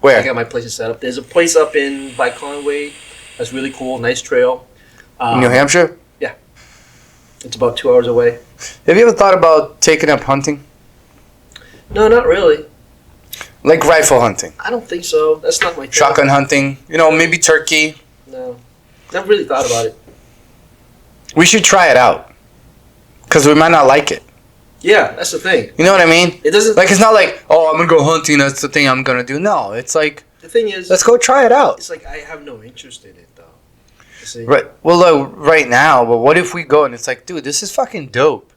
where? I got my places set up. There's a place up by Conway that's really cool. Nice trail. New Hampshire? Yeah. It's about 2 hours away. Have you ever thought about taking up hunting? No, not really. Like rifle hunting? I don't think so. That's not my thing. Shotgun hunting? Maybe turkey? No. Never really thought about it. We should try it out. Because we might not like it. Yeah, that's the thing. You know what I mean? It doesn't. Like, it's not like, oh, I'm going to go hunting. That's the thing I'm going to do. No, it's like, The thing is, let's go try it out. it's like I have no interest in it though. You see? Right. Well, right now, but what if we go and it's like, dude, this is fucking dope.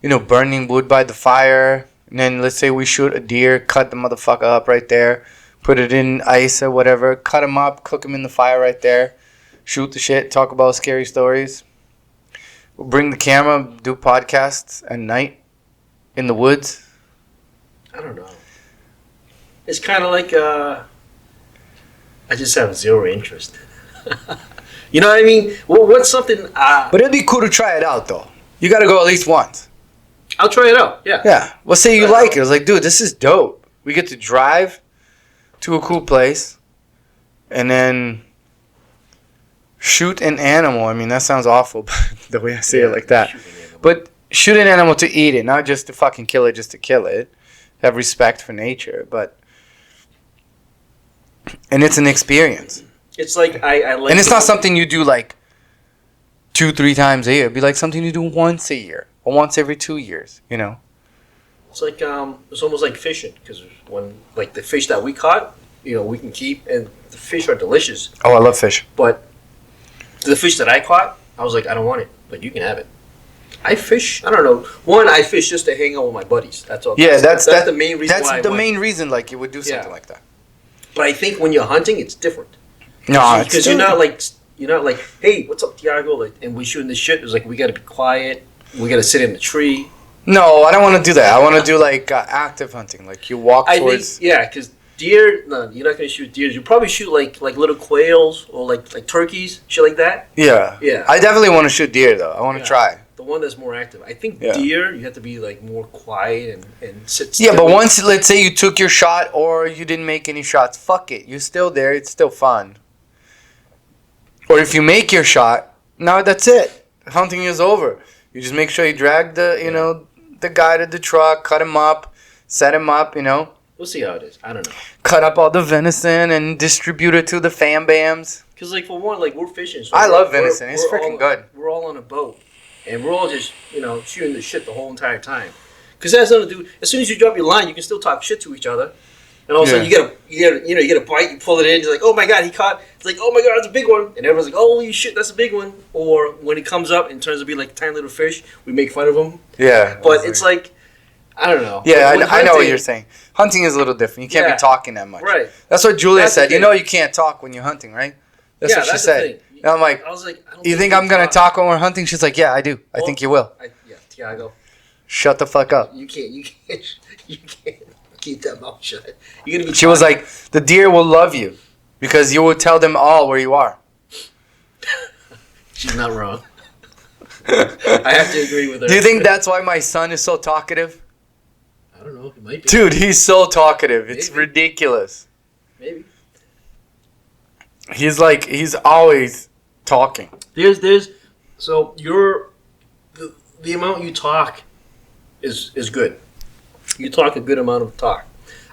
Burning wood by the fire. And then let's say we shoot a deer, cut the motherfucker up right there, put it in ice or whatever, cut him up, cook him in the fire right there. shoot the shit, talk about scary stories. We'll bring the camera, do podcasts at night in the woods. I don't know. It's kind of like I just have zero interest. You know what I mean? Well, what's something? But it'd be cool to try it out, though. You got to go at least once. I'll try it out. Yeah. Yeah. Well, say you like it. It's like, dude, this is dope. We get to drive to a cool place and then shoot an animal. I mean, that sounds awful, but the way I say it like that. But shoot an animal to eat it, not just to fucking kill it just to kill it. Have respect for nature, and it's an experience. It's like I like. And it's not something you do like 2-3 times a year. It'd be like something you do once a year or once every 2 years. You know. It's like it's almost like fishing, because when like the fish that we caught, you know, we can keep, and the fish are delicious. Oh, I love fish. But the fish that I caught, I was like, I don't want it, but you can have it. I fish. I don't know. One, I fish just to hang out with my buddies. That's all. Yeah, that's the main reason. That's why the I went. main reason. Like you would do something like that. But I think when you're hunting, it's different. No, because you're not like, hey, what's up, Tiago? Like, and we shooting this shit. It's like we got to be quiet. We got to sit in the tree. No, I don't want to do that. I want to do like active hunting. Like you walk towards. Because deer. No, you're not gonna shoot deer. You probably shoot like little quails or like turkeys, shit like that. Yeah. Yeah. I definitely want to shoot deer though. I want to try. The one that's more active. I think deer, you have to be like more quiet and sit still. Yeah, but once, let's say you took your shot or you didn't make any shots, fuck it. You're still there. It's still fun. Or if you make your shot, now that's it. Hunting is over. You just make sure you drag the guy to the truck, cut him up, set him up, We'll see how it is. I don't know. Cut up all the venison and distribute it to the fam bams. Because like for one, like we're fishing. So I love venison. It's freaking good. We're all on a boat. And we're all just, shooting the shit the whole entire time. Because that's nothing to do. As soon as you drop your line, you can still talk shit to each other. And all of a sudden, you get a bite, you pull it in, you're like, oh my god, he caught. It's like, oh my god, that's a big one. And everyone's like, holy shit, that's a big one. Or when it comes up and turns to be like a tiny little fish, we make fun of him. Yeah. But it's like, I don't know. Yeah, I know what you're saying. Hunting is a little different. You can't be talking that much. Right. That's what Julia said. You can't talk when you're hunting, right? That's what she said. And I'm like, you think I'm going to talk when we're hunting? She's like, yeah, I do. I think you will. Tiago. Shut the fuck up. You can't keep that mouth shut. You're gonna be. She was like, the deer will love you because you will tell them all where you are. She's not wrong. I have to agree with her. Do you think that's why my son is so talkative? I don't know. It might be. Dude, he's so talkative. It's ridiculous. Maybe. He's always talking. So the amount you talk is good. You talk a good amount of talk.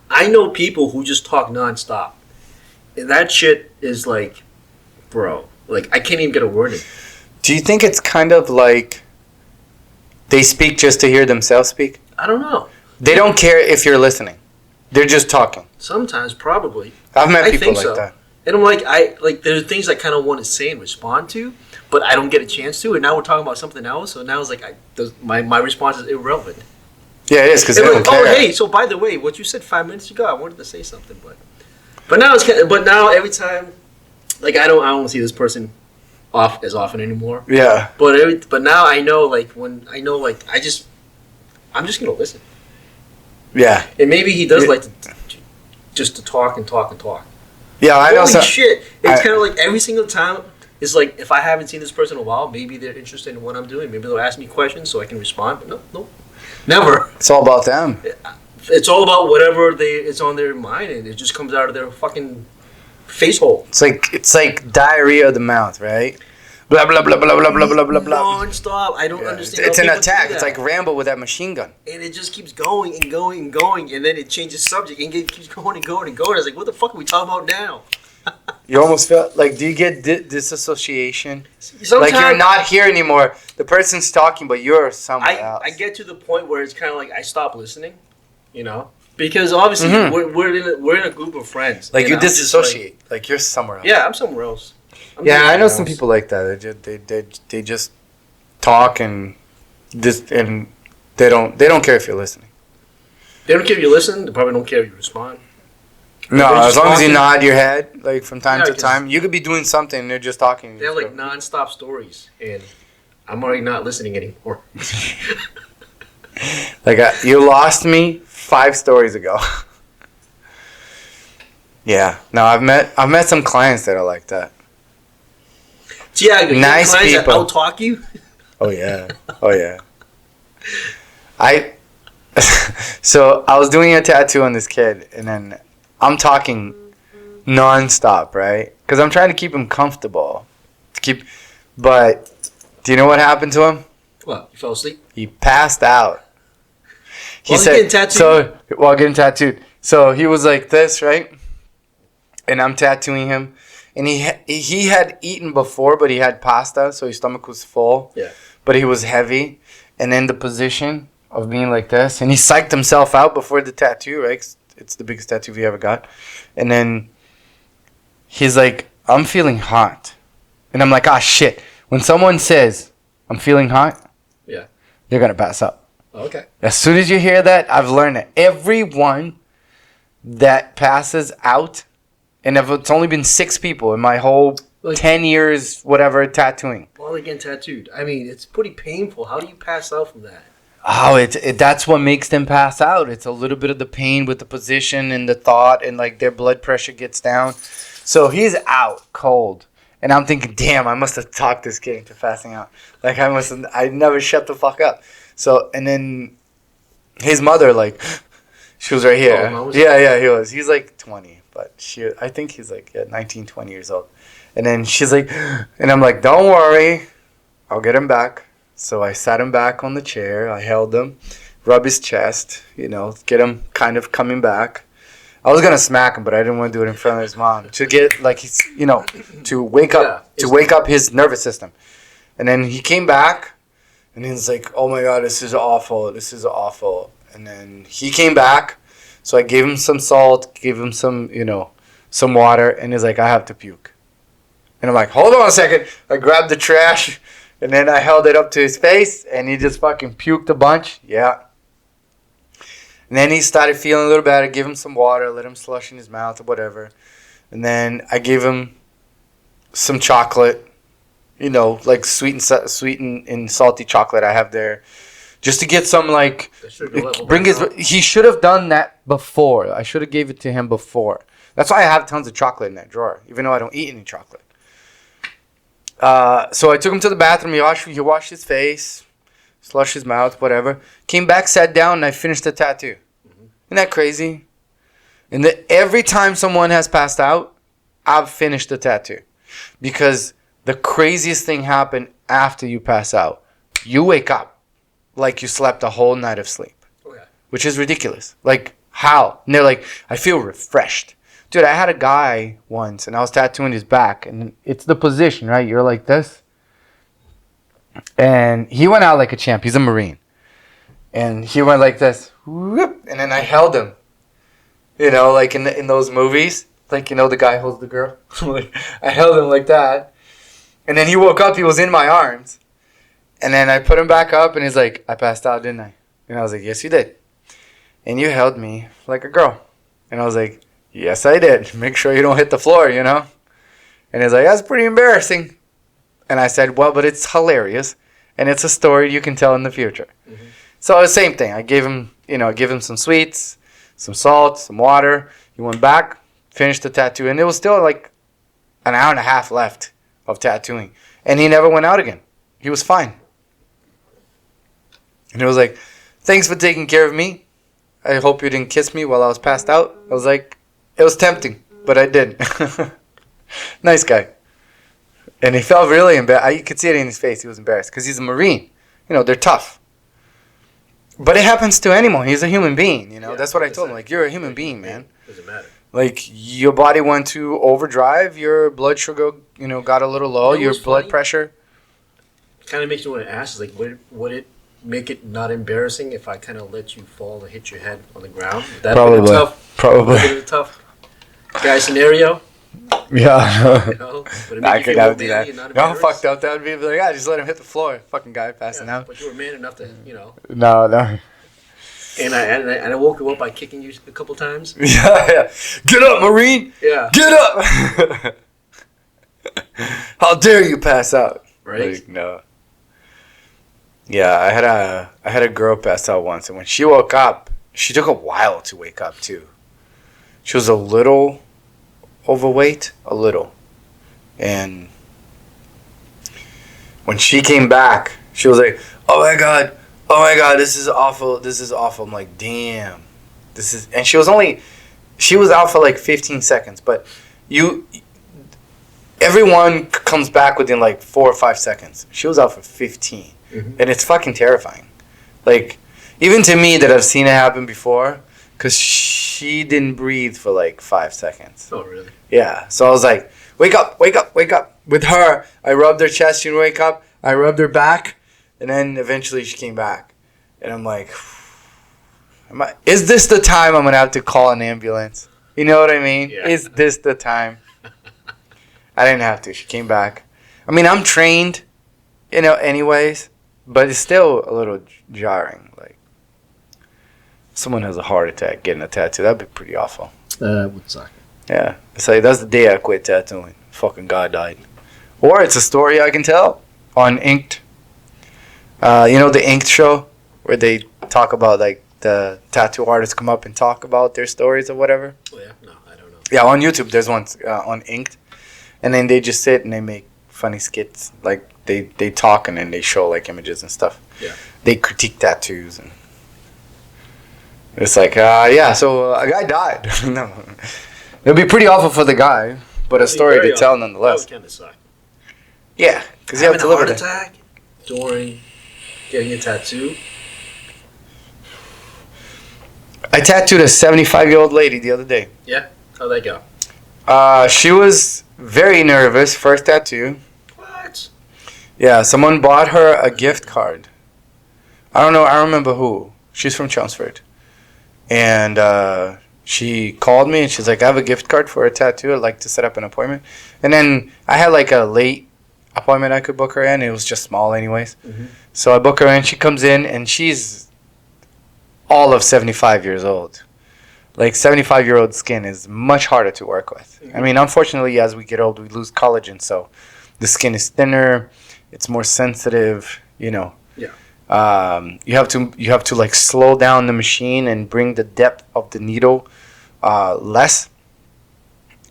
I know people who just talk nonstop. And that shit is like, bro, like I can't even get a word in. Do you think it's kind of like they speak just to hear themselves speak? I don't know. They don't care if you're listening. They're just talking. Sometimes, probably. I've met people like that. And I'm like, there's things I kind of want to say and respond to, but I don't get a chance to. And now we're talking about something else, so now it's like my response is irrelevant. Yeah, it is because they don't care. Oh, hey, so by the way, what you said 5 minutes ago, I wanted to say something, but now now every time, like I don't see this person off as often anymore. Yeah. But now I know I'm just gonna listen. Yeah. And maybe he does like to talk and talk and talk. Yeah, I know. Holy shit! It's kind of like every single time. It's like if I haven't seen this person in a while, maybe they're interested in what I'm doing. Maybe they'll ask me questions so I can respond. But no, never. It's all about them. It's all about whatever it's on their mind, and it just comes out of their fucking face hole. It's like diarrhea of the mouth, right? Blah blah blah blah blah blah blah blah blah. Non-stop. I don't understand. It's an attack. It's like Rambo with that machine gun. And it just keeps going and going and going, and then it changes subject and it keeps going and going and going. I was like, what the fuck are we talking about now? You almost feel like, do you get disassociation? Sometimes, like you're not here anymore. The person's talking, but you're somewhere else. I get to the point where it's kind of like I stop listening, because obviously we're in a group of friends. Like you disassociate, like you're somewhere else. Yeah, I'm somewhere else. I know some people like that. They just talk and they don't care if you're listening. They don't care if you listen. They probably don't care if you respond. No, They're as just long as you talking. nod your head, like from time Yeah, to 'cause time, you could be doing something and they're just talking. They have like non-stop stories, and I'm already not listening anymore. Like you lost me 5 stories ago. Yeah. No, I've met some clients that are like that. Yeah, you Nice clients that people. out-talk you. Oh yeah. Oh yeah. I so I was doing a tattoo on this kid, and then I'm talking nonstop, right? Because I'm trying to keep him comfortable. But do you know what happened to him? What? You fell asleep? He passed out. He While getting tattooed? so while getting tattooed. So he was like this, right? And I'm tattooing him, and he had eaten before, but he had pasta, so his stomach was full. Yeah. But he was heavy, and then the position of being like this, and he psyched himself out before the tattoo, right? 'Cause it's the biggest tattoo he ever got, and then he's like, "I'm feeling hot," and I'm like, "Ah, shit." When someone says, "I'm feeling hot," Yeah. you're gonna pass up. Okay. As soon as you hear that, I've learned that everyone that passes out, and if it's only been 6 people in my whole Like- 10 years, whatever, tattooing. While they're getting tattooed. I mean, it's pretty painful. How do you pass out from that? Oh, that's what makes them pass out. It's a little bit of the pain with the position and the thought, and like their blood pressure gets down. So he's out cold, and I'm thinking, damn, I must have talked this kid into passing out. Like I never shut the fuck up. So and then his mother, like, she was right here. Oh, was Yeah, he was. He's like 20, but I think he's like 19, 20 years old. And then she's like, and I'm like, don't worry, I'll get him back. So I sat him back on the chair. I held him, rub his chest, get him kind of coming back. I was gonna smack him, but I didn't want to do it in front of his mom to get like he's, to wake up his nervous system. And then he came back, and he's like, "Oh my god, this is awful. This is awful." And then he came back, so I gave him some salt, gave him some, some water, and he's like, "I have to puke." And I'm like, "Hold on a second." I grabbed the trash. And then I held it up to his face, and he just fucking puked a bunch. Yeah. And then he started feeling a little better. Give him some water, let him slush in his mouth or whatever. And then I gave him some chocolate, like sweet and salty chocolate I have there, just to get some like bring his. He should have done that before. I should have gave it to him before. That's why I have tons of chocolate in that drawer, even though I don't eat any chocolate. So I took him to the bathroom. He washed his face, slushed his mouth, whatever. Came back, sat down, and I finished the tattoo. Isn't that crazy? And every time someone has passed out, I've finished the tattoo. Because the craziest thing happened after you pass out. You wake up like you slept a whole night of sleep. Okay. Which is ridiculous. Like, how? And they're like, I feel refreshed. Dude, I had a guy once, and I was tattooing his back, and it's the position, right? You're like this. And he went out like a champ. He's a Marine. And he went like this. Whoop, and then I held him. Like in those movies. Like, the guy holds the girl. I held him like that. And then he woke up. He was in my arms. And then I put him back up, and he's like, I passed out, didn't I? And I was like, yes, you did. And you held me like a girl. And I was like, yes, I did. Make sure you don't hit the floor, And he's like, that's pretty embarrassing. And I said, well, but it's hilarious. And it's a story you can tell in the future. Mm-hmm. So the same thing. I gave him, some sweets, some salt, some water. He went back, finished the tattoo. And there was still like an hour and a half left of tattooing. And he never went out again. He was fine. And he was like, thanks for taking care of me. I hope you didn't kiss me while I was passed out. I was like, it was tempting, but I did. Nice guy. And he felt really embarrassed. You could see it in his face. He was embarrassed because he's a Marine. They're tough. But it happens to anyone. He's a human being. Yeah, that's what I told him. Like, you're a human being, man. Doesn't matter. Like, your body went to overdrive. Your blood sugar, got a little low. Your blood pressure. Kind of makes me want to ask, like, would it make it not embarrassing if I kind of let you fall and hit your head on the ground? Would that Probably. be tough? Probably. Would it be a tough guy scenario? Yeah. Would it make I you could feel never do manly that. and not No, embarrassed? fucked up. That would be like, just let him hit the floor. Fucking guy passing out. But you were man enough to, No. And I woke you up by kicking you a couple times. Yeah. Get up, Marine. Yeah. Get up. How dare you pass out? Right. Like, no. Yeah, I had a girl pass out once, and when she woke up, she took a while to wake up too. She was a little overweight, and when she came back, she was like, "Oh my god, this is awful. I'm like, "Damn, and she was out for like 15 seconds, but everyone comes back within like 4 or 5 seconds. She was out for 15. And it's fucking terrifying. Like, even to me that I've seen it happen before, because she didn't breathe for like 5 seconds. Oh, really? Yeah. So I was like, wake up. With her, I rubbed her chest, she didn't wake up. I rubbed her back, and then eventually she came back. And I'm like, is this the time I'm going to have to call an ambulance? You know what I mean? Yeah. Is this the time? I didn't have to. She came back. I mean, I'm trained, anyways. But it's still a little jarring. Like, if someone has a heart attack getting a tattoo, that'd be pretty awful. Would suck. Yeah. It's like, that's the day I quit tattooing. Fucking guy died. Or it's a story I can tell on Inked. The Inked show? Where they talk about, like, the tattoo artists come up and talk about their stories or whatever. Oh, yeah? No, I don't know. Yeah, on YouTube, there's one on Inked. And then they just sit and they make funny skits. Like, they talk and then they show like images and stuff. Yeah. They critique tattoos and it's like, so a guy died. No, it'll be pretty awful for the guy, but a story to tell nonetheless. That would kind of suck. Yeah, because you have to live with it. Having a heart attack during getting a tattoo. I tattooed a 75-year-old lady the other day. Yeah, how'd that go? She was very nervous. First tattoo. What? Yeah, someone bought her a gift card. I don't know. I remember who. She's from Chelmsford. And she called me and she's like, I have a gift card for a tattoo. I'd like to set up an appointment. And then I had like a late appointment I could book her in. It was just small anyways. Mm-hmm. So I book her in. She comes in and she's all of 75 years old. Like 75-year-old skin is much harder to work with. Mm-hmm. I mean, unfortunately, as we get old, we lose collagen. So the skin is thinner. It's more sensitive, Yeah. You have to like slow down the machine and bring the depth of the needle less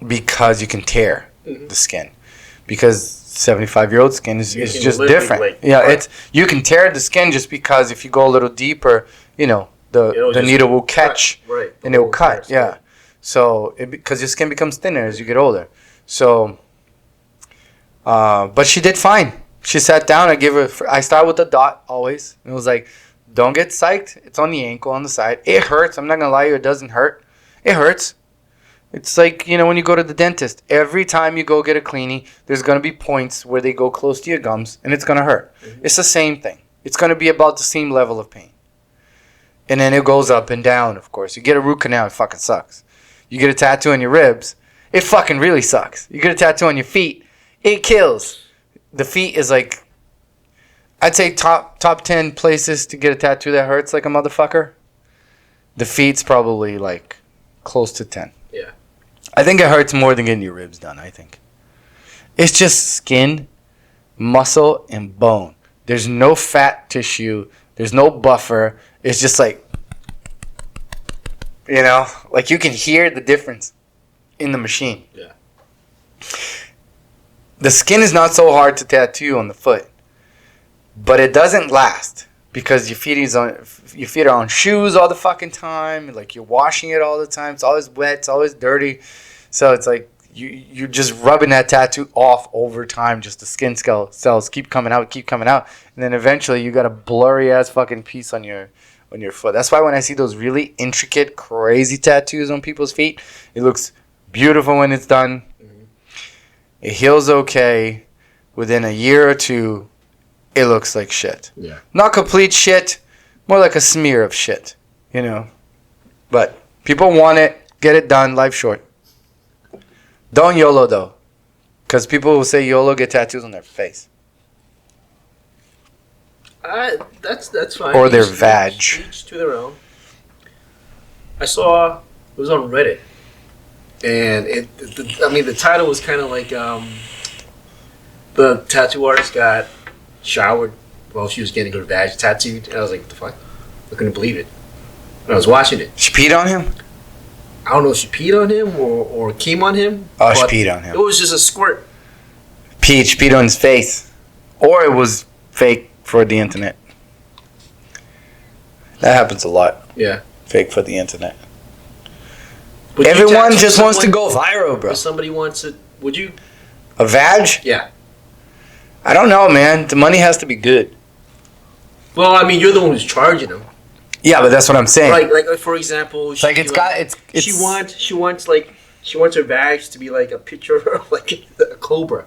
because you can tear the skin. Because 75-year-old skin is just different. You can tear the skin just because if you go a little deeper, the needle will catch and it will cut. Yeah. So because your skin becomes thinner as you get older. So, but she did fine. She sat down. I start with the dot always. It was like, don't get psyched. It's on the ankle on the side. It hurts. I'm not going to lie to you. It doesn't hurt. It hurts. It's like, when you go to the dentist. Every time you go get a cleaning, there's going to be points where they go close to your gums and it's going to hurt. Mm-hmm. It's the same thing. It's going to be about the same level of pain. And then it goes up and down, of course. You get a root canal, it fucking sucks. You get a tattoo on your ribs, it fucking really sucks. You get a tattoo on your feet, it kills. The feet is like, I'd say top 10 places to get a tattoo that hurts like a motherfucker. The feet's probably like close to 10. Yeah. I think it hurts more than getting your ribs done, I think. It's just skin, muscle, and bone. There's no fat tissue. There's no buffer. It's just like, like you can hear the difference in the machine. Yeah. The skin is not so hard to tattoo on the foot, but it doesn't last because your feet are on shoes all the fucking time. Like you're washing it all the time. It's always wet. It's always dirty. So it's like you're just rubbing that tattoo off over time. Just the skin cells keep coming out, and then eventually you got a blurry ass fucking piece on your foot. That's why when I see those really intricate, crazy tattoos on people's feet, it looks beautiful when it's done. It heals okay. Within a year or two, it looks like shit. Yeah. Not complete shit, more like a smear of shit, But people want it, get it done, life's short. Don't YOLO though, because people who say YOLO get tattoos on their face. That's fine. Or their vag. Each to their own. I saw it was on Reddit, and the title was kind of like the tattoo artist got showered while she was getting her badge tattooed, and I was like, what the fuck? I couldn't believe it. And I was watching it. She peed on him? I don't know if she peed on him or came on him. Oh, she peed on him. It was just a squirt. She peed on his face. Or it was fake for the internet. That happens a lot. Yeah. Fake for the internet. Would you Everyone tattoo just wants to someone- go viral, bro. If somebody wants it, would you? A vag? Yeah. I don't know, man. The money has to be good. Well, I mean, you're the one who's charging them. Yeah, but that's what I'm saying. Like for example, It's like it's got it's she wants her badge to be like a picture of like a cobra.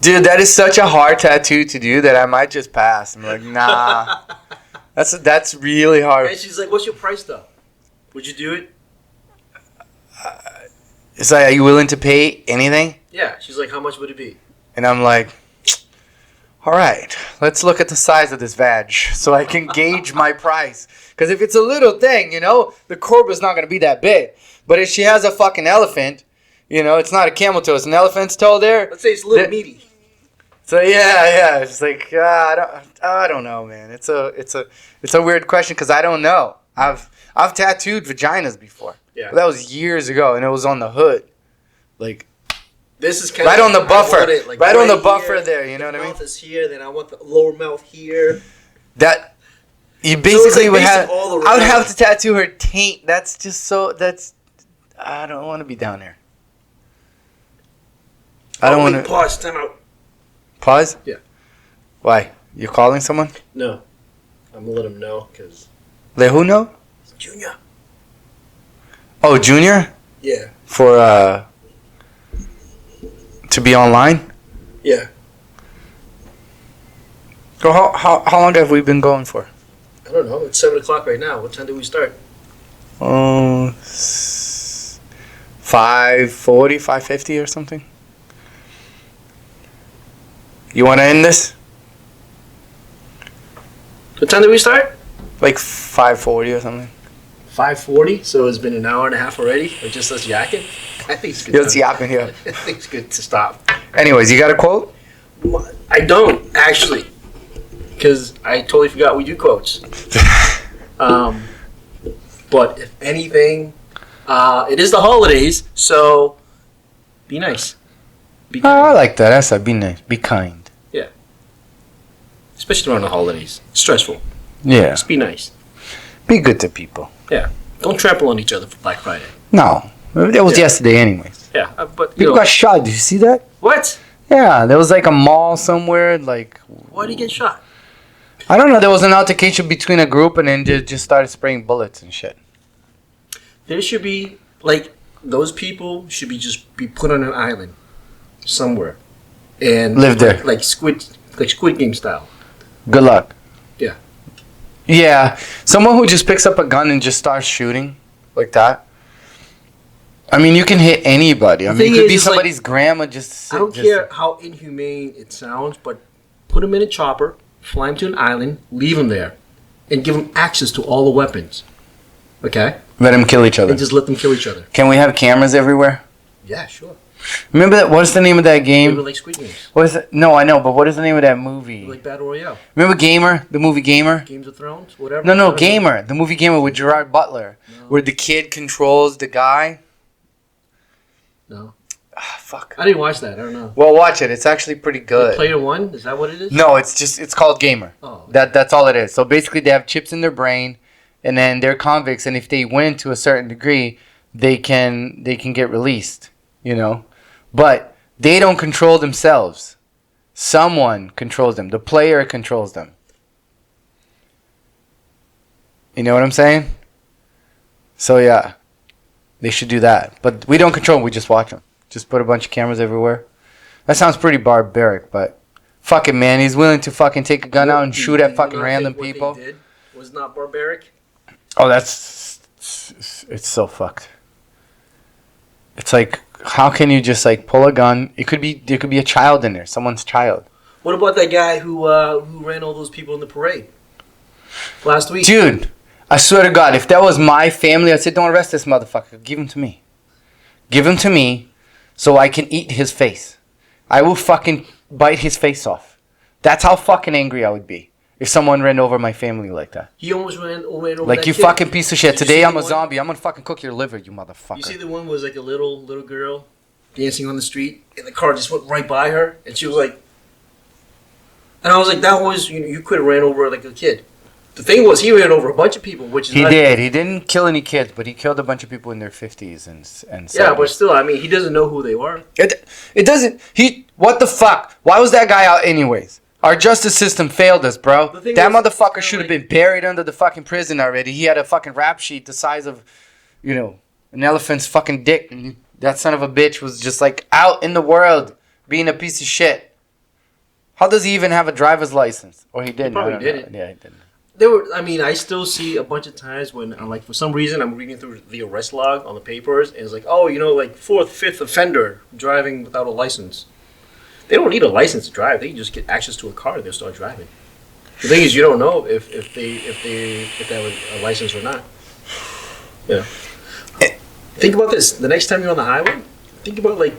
dude, that is such a hard tattoo to do that I might just pass. I'm like, nah. That's really hard. And she's like, "What's your price though? Would you do it?" It's like, are you willing to pay anything? Yeah. She's like, "How much would it be?" And I'm like, all right, let's look at the size of this vag so I can gauge my price. Because if it's a little thing, the cobra's not going to be that big. But if she has a fucking elephant, it's not a camel toe, it's an elephant's toe there. Let's say it's a little meaty. So yeah, it's like I don't know, man. It's a weird question because I don't know. I've tattooed vaginas before. Yeah. But that was years ago, and it was on the hood, like This is kind right of on the buffer, like right on the here, buffer there. You know what I mean? Mouth is here. Then I want the lower mouth here. That you basically would have. all I would around. have to tattoo her taint. That's just so. I don't want to be down there. I don't want to pause. Time out. pause. Yeah. Why? You calling someone? No, I'm gonna let him know because Let who know? Junior. Oh, Junior Yeah. for to be online. Yeah. So how long have we been going for? I don't know. It's 7:00 right now. What time did we start? 5:40, 5:50 or something. You want to end this? What time did we start? Like 5:40 or something. 5:40. So it's been an hour and a half already. Or just us yakking. I think it's good. Yo, it's yapping here. I think it's good to stop. Anyways, you got a quote? I don't actually, because I totally forgot we do quotes. But if anything, it is the holidays, so be nice. Be Oh, kind. I like that. That's a be nice. Be kind. Especially around the holidays. It's stressful. Yeah. Just be nice. Be good to people. Don't trample on each other for Black Friday. No. That was Yeah. yesterday anyways. Yeah, but you People know, got shot. Did you see that? what? Yeah. There was like a mall somewhere. Like, Why did he get shot? I don't know. There was an altercation between a group and then they just started spraying bullets and shit. There should be those people should be put on an island somewhere and Live there. like Squid Game style. Good luck. Yeah. Yeah. Someone who just picks up a gun and just starts shooting like that. I mean, you can hit anybody. I The mean, thing it could is, be it's like- somebody's grandma just. I don't care how inhumane it sounds, but put him in a chopper, fly him to an island, leave him there, and give him access to all the weapons. Okay? Let them kill each other. And just let them kill each other. Can we have cameras everywhere? Yeah, sure. Remember that? What's the name of that Maybe game? like Squid Games. What is it? No, I know, but what is the name of that movie? Like Battle Royale. Remember Gamer? The movie Gamer? Games of Thrones? Whatever. No, Gamer. The movie Gamer with Gerard Butler, No. where the kid controls the guy. No. Ah, fuck. I didn't watch that. I don't know. Well, watch it. It's actually pretty good. Player One? Is that what it is? No, it's called Gamer. Oh. That's all it is. So basically, they have chips in their brain, and then they're convicts. And if they win to a certain degree, they can get released. But they don't control themselves. Someone controls them. The player controls them. You know what I'm saying? So yeah, they should do that. But we don't control them. We just watch them. Just put a bunch of cameras everywhere. That sounds pretty barbaric, but fuck it, man. He's willing to fucking take a gun out and shoot at fucking random people. What they did was not barbaric. Oh, it's so fucked. It's like, how can you just like pull a gun? There could be a child in there, someone's child. What about that guy who ran all those people in the parade last week? Dude, I swear to God, if that was my family, I'd say, don't arrest this motherfucker. Give him to me. Give him to me so I can eat his face. I will fucking bite his face off. That's how fucking angry I would be if someone ran over my family like that. He almost ran over like that you kid. Fucking piece of shit. Did you Today see I'm the a one? zombie. I'm gonna fucking cook your liver, you motherfucker. You see the one was like a little girl dancing on the street, and the car just went right by her, and she was like, and I was like, that was, you could have ran over like a kid. The thing was, he ran over a bunch of people, which is He not, did. He didn't kill any kids, but he killed a bunch of people in their 50s and 70s. Yeah, but still, I mean, he doesn't know who they were. It doesn't. What the fuck? Why was that guy out anyways? Our justice system failed us, bro. The thing That is, motherfucker should have been buried under the fucking prison already. He had a fucking rap sheet the size of, an elephant's fucking dick. And that son of a bitch was just like out in the world being a piece of shit. How does he even have a driver's license? Or he didn't. probably I don't know. didn't. Yeah, he didn't. I still see a bunch of times when, like, for some reason, I'm reading through the arrest log on the papers, and it's like, oh, like, 4th, 5th offender driving without a license. They don't need a license to drive. They can just get access to a car and they'll start driving. The thing is, you don't know if they have a license or not. Think about this. The next time you're on the highway, think about, like,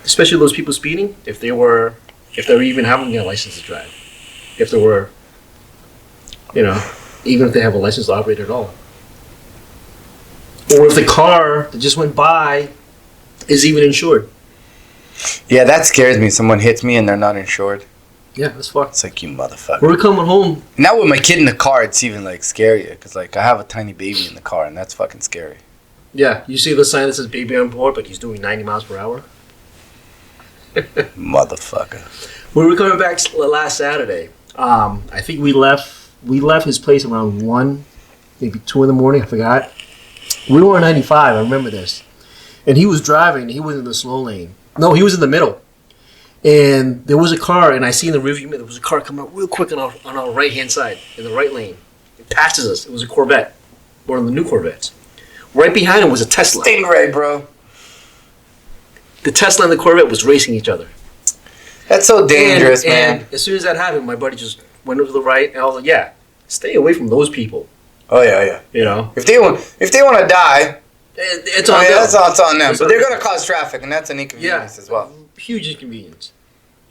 especially those people speeding, if they were even having a license to drive. If there were, even if they have a license to operate at all. Or if the car that just went by is even insured. Yeah, that scares me. Someone hits me and they're not insured. Yeah, that's fucked. It's like, you motherfucker. We're coming home. Now with my kid in the car, it's even, like, scarier. Because, like, I have a tiny baby in the car, and that's fucking scary. Yeah, you see the sign that says baby on board, but he's doing 90 miles per hour? Motherfucker. When we were coming back last Saturday, I think we left his place around 1, maybe 2 in the morning, I forgot. We were on 95, I remember this. And he was driving, he was in the slow lane. No, he was in the middle. And there was a car, and I see in the rearview mirror, there was a car coming up real quick on our right-hand side, in the right lane. It passes us. It was a Corvette, one of the new Corvettes. Right behind him was a Tesla. Stingray, bro. The Tesla and the Corvette was racing each other. That's so dangerous, man. And as soon as that happened, my buddy just went to the right, and I was like, yeah, stay away from those people. Oh, yeah. You know? If they want to die, it's on them. That's on them. It's But on they're them. going to cause traffic, and that's an inconvenience as well. Huge inconvenience.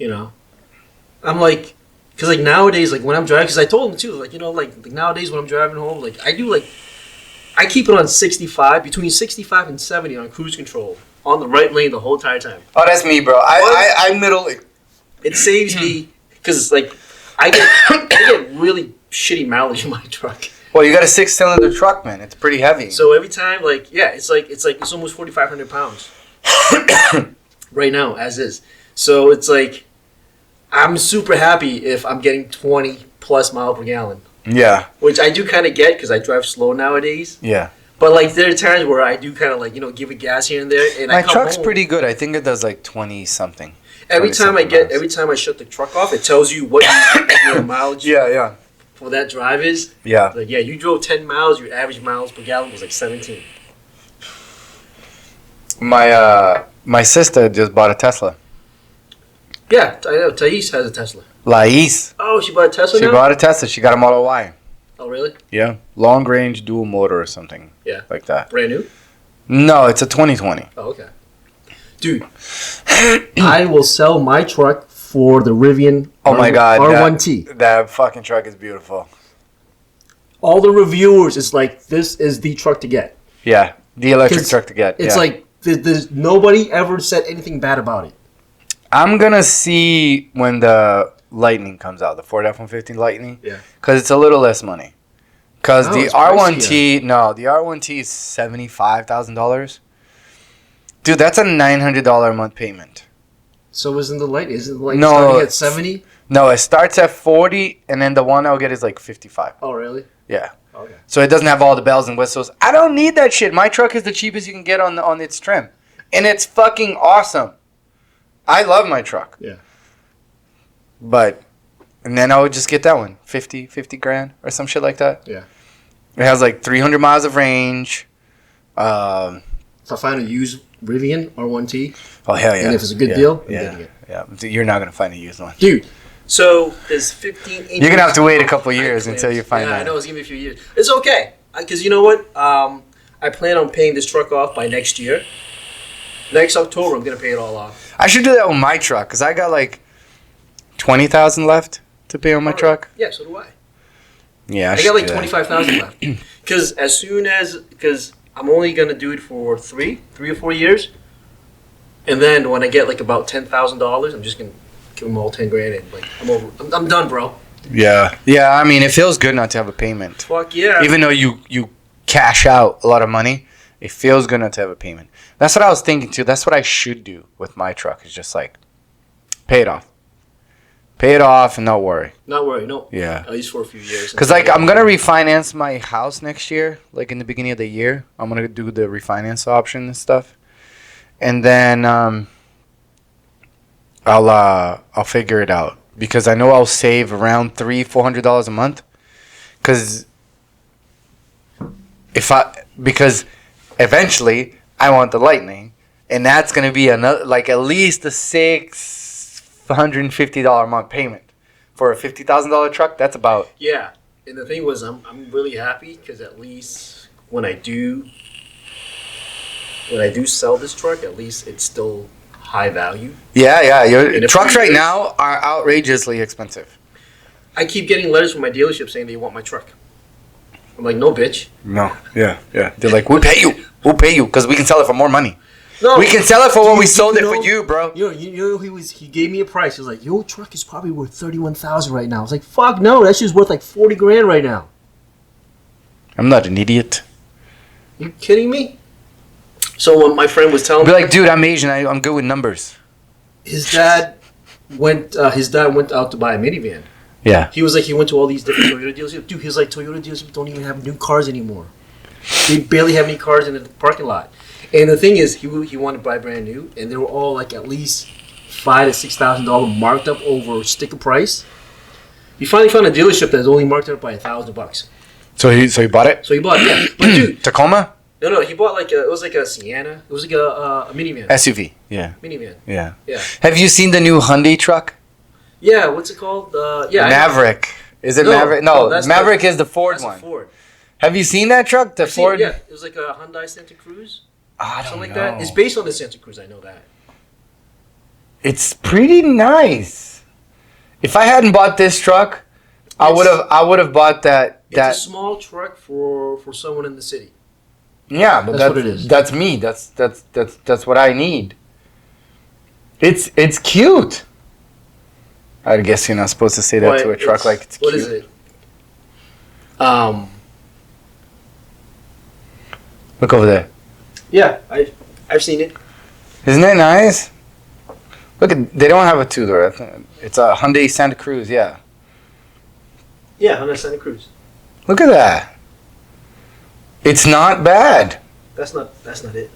I'm like, because like nowadays, like when I'm driving, because I told him too, like, like nowadays when I'm driving home, like I keep it on 65, between 65 and 70 on cruise control, on the right lane the whole entire time. Oh, that's me, bro. I middle it. It saves me, because like, I get really shitty mileage in my truck. Well, you got a 6-cylinder truck, man. It's pretty heavy. So every time, like, yeah, it's almost 4,500 pounds right now, as is. So it's like, I'm super happy if I'm getting 20 plus mile per gallon. Yeah. Which I do kind of get because I drive slow nowadays. Yeah. But like there are times where I do kind of like give it gas here and there. And my truck's pretty good. I think it does like 20 something. Every time I shut the truck off, it tells you what your mileage. Yeah. For that drive is. Yeah. Like you drove 10 miles. Your average miles per gallon was like 17. My sister just bought a Tesla. Yeah, I know. Thais has a Tesla. Lais. Oh, she bought a Tesla She now? bought a Tesla. She got a Model Y. Oh, really? Yeah. Long range dual motor or something. Yeah. Like that. Brand new? No, it's a 2020. Oh, okay. Dude, I will sell my truck for the Rivian R1T. That fucking truck is beautiful. All the reviewers, it's like, this is the truck to get. Yeah. The electric truck to get. It's like, there's nobody ever said anything bad about it. I'm going to see when the Lightning comes out, the Ford F-150 Lightning. Yeah. Because it's a little less money. Because the it's R1T, the R1T is $75,000. Dude, that's a $900 a month payment. So isn't the Lightning starting at 70? No, it starts at 40, and then the one I'll get is like 55. Oh, really? Yeah. Okay. So it doesn't have all the bells and whistles. I don't need that shit. My truck is the cheapest you can get on its trim. And it's fucking awesome. I love my truck. Yeah. And then I would just get that one. 50 grand or some shit like that. Yeah. It has like 300 miles of range. If I find a used Rivian R1T. Oh, hell yeah. And if it's a good deal, I'm yeah. getting it. Yeah. You're not going to find a used one. Dude. So there's 15 inches. You're going to have to wait a couple years until you find that. that. Yeah, I know. It's going to be a few years. It's okay. Because you know what? I plan on paying this truck off by next year. Next October, I'm gonna pay it all off. I should do that with my truck because I got like 20,000 left to pay on my truck. Yeah, so do I. Yeah, I got like 25,000 left. Because because I'm only gonna do it for 3 or 4 years, and then when I get like about $10,000, I'm just gonna give them all 10 grand and like I'm done, bro. Yeah, yeah. I mean, it feels good not to have a payment. Fuck yeah. Even though you cash out a lot of money, it feels good not to have a payment. That's what I was thinking too. That's what I should do with my truck. Is just like pay it off, and not worry. Not worry, no. Yeah. At least for a few years. Because like I'm gonna refinance my house next year, like in the beginning of the year. I'm gonna do the refinance option and stuff, and then I'll figure it out because I know I'll save around $300-400 a month. Because because eventually I want the Lightning, and that's gonna be another like at least a $650 a month payment for a $50,000 truck. That's about Yeah, and the thing was, I'm really happy because at least when I do sell this truck, at least it's still high value. yeah. In Your a trucks few right years- now are outrageously expensive. I keep getting letters from my dealership saying they want my truck. I'm like, no, bitch. No, yeah. They're like, we'll pay you, because we can sell it for more money. No, We can sell it for what we Dude, sold it you for know- you, bro. You know, he gave me a price. He was like, your truck is probably worth 31,000 right now. I was like, fuck no, that shit's worth like 40 grand right now. I'm not an idiot. You kidding me? So when my friend was telling Be me, like, dude, I'm Asian. I'm good with numbers. his dad went out to buy a minivan. Yeah. He was like, he went to all these different Toyota dealerships. Dude, he was like, Toyota dealerships don't even have new cars anymore. They barely have any cars in the parking lot. And the thing is, he wanted to buy brand new, and they were all like at least $5,000 to $6,000 marked up over sticker price. He finally found a dealership that's only marked up by $1,000. So he bought it? So he bought, yeah. But dude, Tacoma? no, he bought it was like a Sienna. It was like a minivan. SUV. Yeah. Minivan. Yeah. Yeah. Have you seen the new Hyundai truck? Yeah, what's it called? Yeah. I know. Maverick. Is it No, Maverick? no, No, that's Maverick is the Ford That's a one. Ford. Have you seen that truck? The I've seen it, Ford? yeah, it was like a Hyundai Santa Cruz. I don't Something like know. that. It's based on the Santa Cruz. I know that. It's pretty nice. If I hadn't bought this truck, I would have bought that. It's a small truck for someone in the city. Yeah, but That's what it is. That's me. That's what I need. It's cute. I guess you're not supposed to say that But to a truck like it's what cute. is it? Look over there. Yeah, I've seen it. Isn't it nice? Look, they don't have a two-door. It's a Hyundai Santa Cruz. Yeah. Yeah, Hyundai Santa Cruz. Look at that. It's not bad. That's not it.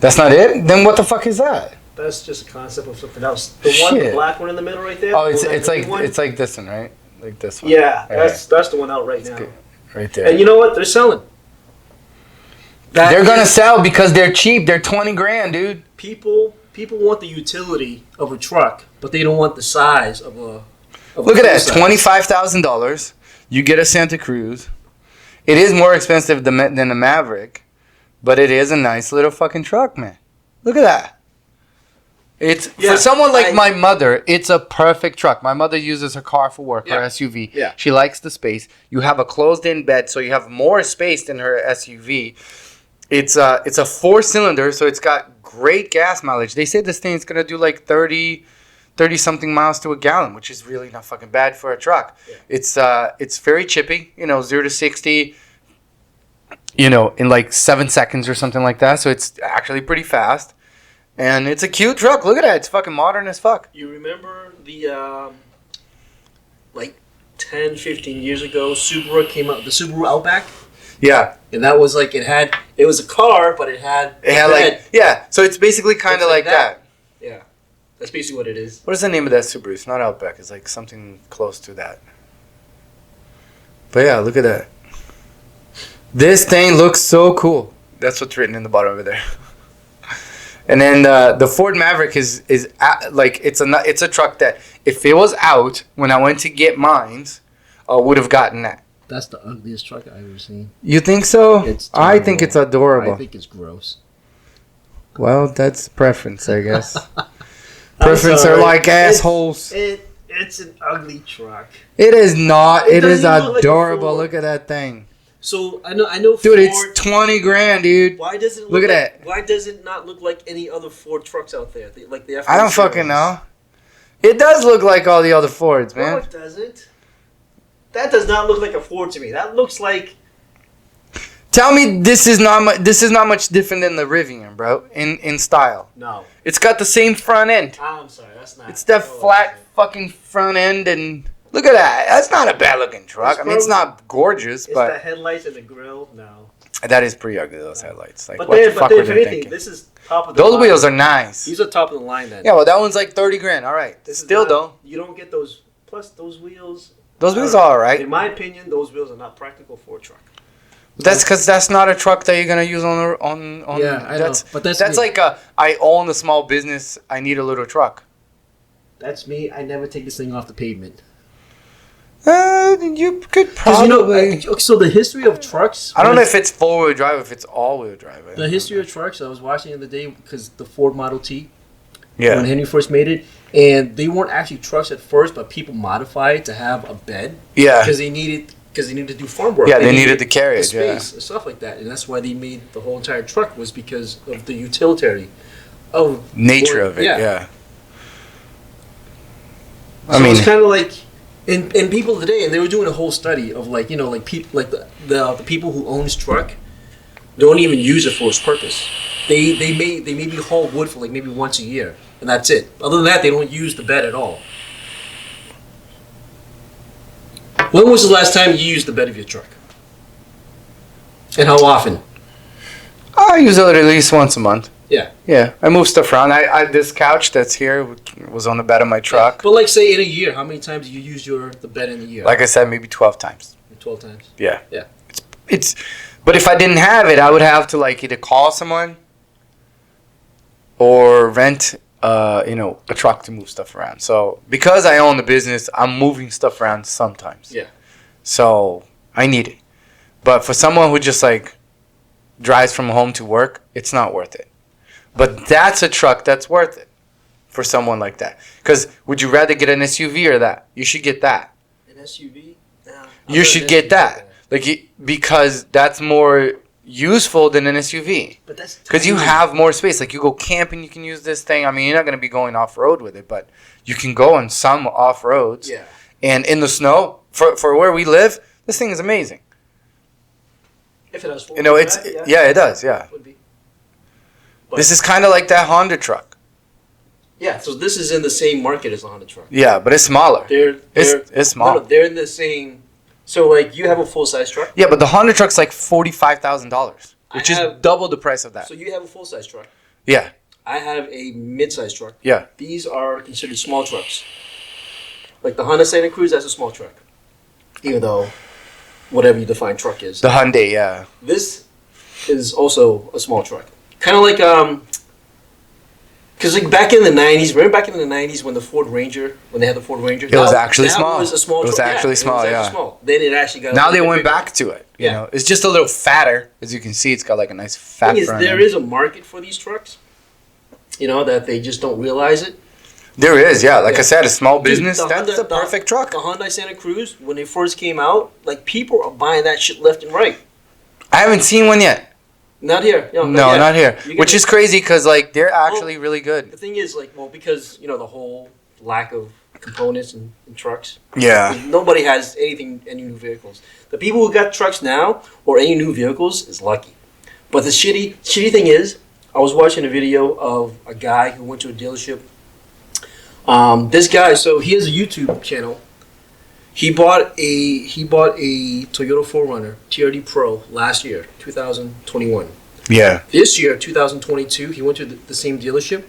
That's not it? Then what the fuck is that? That's just a concept of something else. The black one in the middle right there. Oh, the it's like one. it's like this one, right? Like this one. Yeah, Right. that's the one out right now. good. Right there. And you know what? They're selling. They're gonna sell because they're cheap. They're 20 grand, dude. People want the utility of a truck, but they don't want the size of a. Look at that, $25,000. You get a Santa Cruz. It is more expensive than the Maverick, but it is a nice little fucking truck, man. Look at that. It's Yeah, for someone like my mother. It's a perfect truck. My mother uses her car for work, her Yeah. SUV. Yeah. She likes the space. You have a closed-in bed, so you have more space than her SUV. It's a 4-cylinder, so it's got great gas mileage. They say this thing's gonna do like 30 something miles to a gallon, which is really not fucking bad for a truck. Yeah. It's very chippy, 0 to 60, in like 7 seconds or something like that. So it's actually pretty fast, and it's a cute truck. Look at that, it's fucking modern as fuck. You remember the like 10, 15 years ago, Subaru came out, the Subaru Outback, Yeah, and that was like it was a car, but it had it had bed. So it's basically kind of It's like like that. Yeah, that's basically what it is. What is the name of that Subaru? It's not Outback. It's like something close to that. But yeah, look at that. This thing looks so cool. That's what's written in the bottom over there. And then the Ford Maverick is like it's a truck that if it was out when I went to get mine, would have gotten that. That's the ugliest truck I've ever seen. You think so? It's I think it's terrible. adorable. I think it's gross. Well, that's preference, I guess. I'm Preference are sorry. like assholes. It's an ugly truck. It is not. It It is doesn't look like a adorable. Ford. Look at that thing. So I know. Dude, Ford, it's 20 grand, dude. why does it Look at like, that. Why does it not look like any other Ford trucks out there? Like the I don't F-150 fucking ones? know. It does look like all the other Fords, No, man. it doesn't. That does not look like a Ford to me. That looks like Tell me this is not much different than the Rivian, bro, in style. no. It's got the same front end. I'm sorry, that's not. It's that flat fucking front end, and look at that. That's not a bad looking truck. I mean, it's not gorgeous, It's the but headlights and the grill. No. that is pretty ugly, those headlights. Like, But what the fuck were if they anything, thinking? this is top of the Those line. wheels are nice. These are top of the line then. Yeah, well, that one's like 30 grand. All right. This is Still, not- though, You don't get those. Plus, those wheels. those wheels are all right. In my opinion, those wheels are not practical for a truck. That's because that's not a truck that you're gonna use on. Yeah, I know, that's, but that's that's me. like I own a small business. I need a little truck. That's me. I never take this thing off the pavement. You could 'Cause probably. so the history of trucks. I don't know if it's 4-wheel drive, if it's all-wheel drive. The history of trucks. I was watching the other day because the Ford Model T when Yeah. Henry first made it, and they weren't actually trucks at first, but people modified it to have a bed Yeah. because they needed to do farm work. Yeah, they needed the carriage, space and stuff like that, and that's why they made the whole entire truck was because of the utility of Nature of it. Yeah. I So mean, it's kind of like, and people today, and they were doing a whole study of like the people who owns truck don't even use it for its purpose. They maybe haul wood for like maybe once a year, and that's it. Other than that, they don't use the bed at all. When was the last time you used the bed of your truck? And how often? I use it at least once a month. Yeah. Yeah, I move stuff around. I this couch that's here was on the bed of my truck. But like, say in a year, how many times do you use the bed in a year? Like I said, maybe 12 times. 12 times. Yeah. Yeah. It's but if I didn't have it, I would have to like either call someone or rent a truck to move stuff around. So because I own the business, I'm moving stuff around sometimes. Yeah. So I need it. But for someone who just like drives from home to work, it's not worth it. But that's a truck that's worth it for someone like that. Because would you rather get an SUV or that? You should get that. An SUV? Nah, You should get that. Because that's more useful than an SUV. But that's Because you tiny. have more space. Like you go camping, you can use this thing. I mean, you're not going to be going off road with it, but you can go on some off roads. Yeah. And in the snow, for where we live, this thing is amazing. If it has full It's drive, yeah, it does. Yeah. Would be. This is kind of like that Honda truck. Yeah, so this is in the same market as the Honda truck. Yeah, but it's smaller. It's small. No, they're in the same. So like you have a full size truck. Yeah, but the Honda truck's like $45,000, which is I have- double the price of that. So you have a full size truck. Yeah, I have a mid size truck. yeah. These are considered small trucks. Like the Honda Santa Cruz, that's a small truck. Even though, whatever you define truck is. The Hyundai, yeah. This is also a small truck. Kind of like because like back in the '90s, remember back in the '90s when the Ford Ranger, when they had the Ford Ranger, It was actually that small. Was a small It was truck. actually small, it was yeah. actually small. Then it actually got. Now they a went bigger. back to it. You Yeah. know, it's just a little fatter, as you can see. It's got like a nice fat Thing is, front there end. is a market for these trucks. You know that they just don't realize it. There is, yeah. Like I Yeah. said, a small Dude, business. the That's Honda- the perfect truck. The Hyundai Santa Cruz, when they first came out, like people are buying that shit left and right. I haven't seen one yet. Not here. No, No, yet. not here. You Which get- is crazy because like they're actually really good. The thing is, like, well, because you know the whole lack of components in trucks. Yeah. Nobody has any new vehicles. The people who got trucks now or any new vehicles is lucky. But the shitty thing is, I was watching a video of a guy who went to a dealership. This guy, so he has a YouTube channel. He bought a Toyota 4Runner TRD Pro last year, 2021. Yeah. This year, 2022, he went to the same dealership.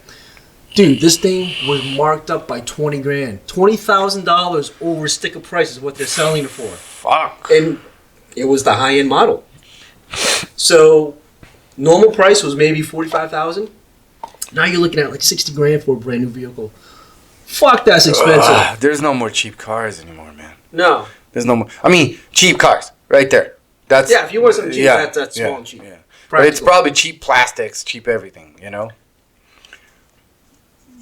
Dude, this thing was marked up by 20 grand. $20,000 over sticker price is what they're selling it for. Fuck. And it was the high-end model. So, normal price was maybe 45,000. Now you're looking at like 60 grand for a brand new vehicle. Fuck, that's expensive. There's no more cheap cars anymore, man. No. There's no more. I mean, cheap cars, right there. That's Yeah, if you want something cheap, that's small and cheap. Yeah. But it's Practical. probably cheap plastics, cheap everything, you know.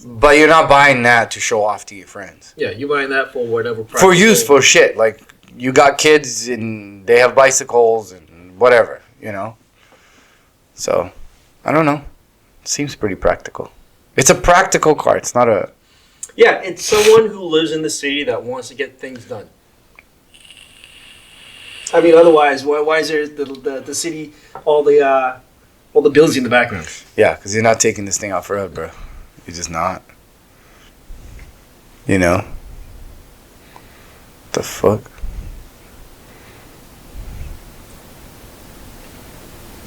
But you're not buying that to show off to your friends. Yeah, you buying that for whatever price. For use, for shit. Like, you got kids and they have bicycles and whatever, you know. So, I don't know. Seems pretty practical. It's a practical car. It's not a... Yeah, it's someone who lives in the city that wants to get things done. I mean, otherwise, why is there the city, all the buildings in the background? Yeah, because you're not taking this thing off road, bro. You're just not. You know? The fuck?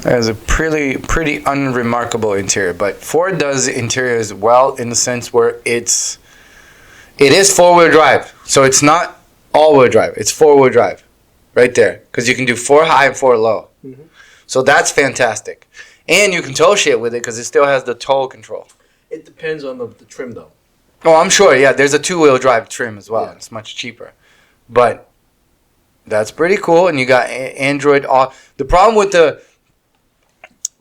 That is a pretty unremarkable interior, but Ford does interiors well in the sense where it is four-wheel drive, so it's not all-wheel drive. It's four-wheel drive, right there, because you can do 4 high and 4 low. Mm-hmm. So that's fantastic, and you can tow shit with it because it still has the tow control. It depends on the trim, though. Oh, I'm sure. Yeah, there's a 2-wheel drive trim as well. Yeah. It's much cheaper, but that's pretty cool. And you got Android. The problem with the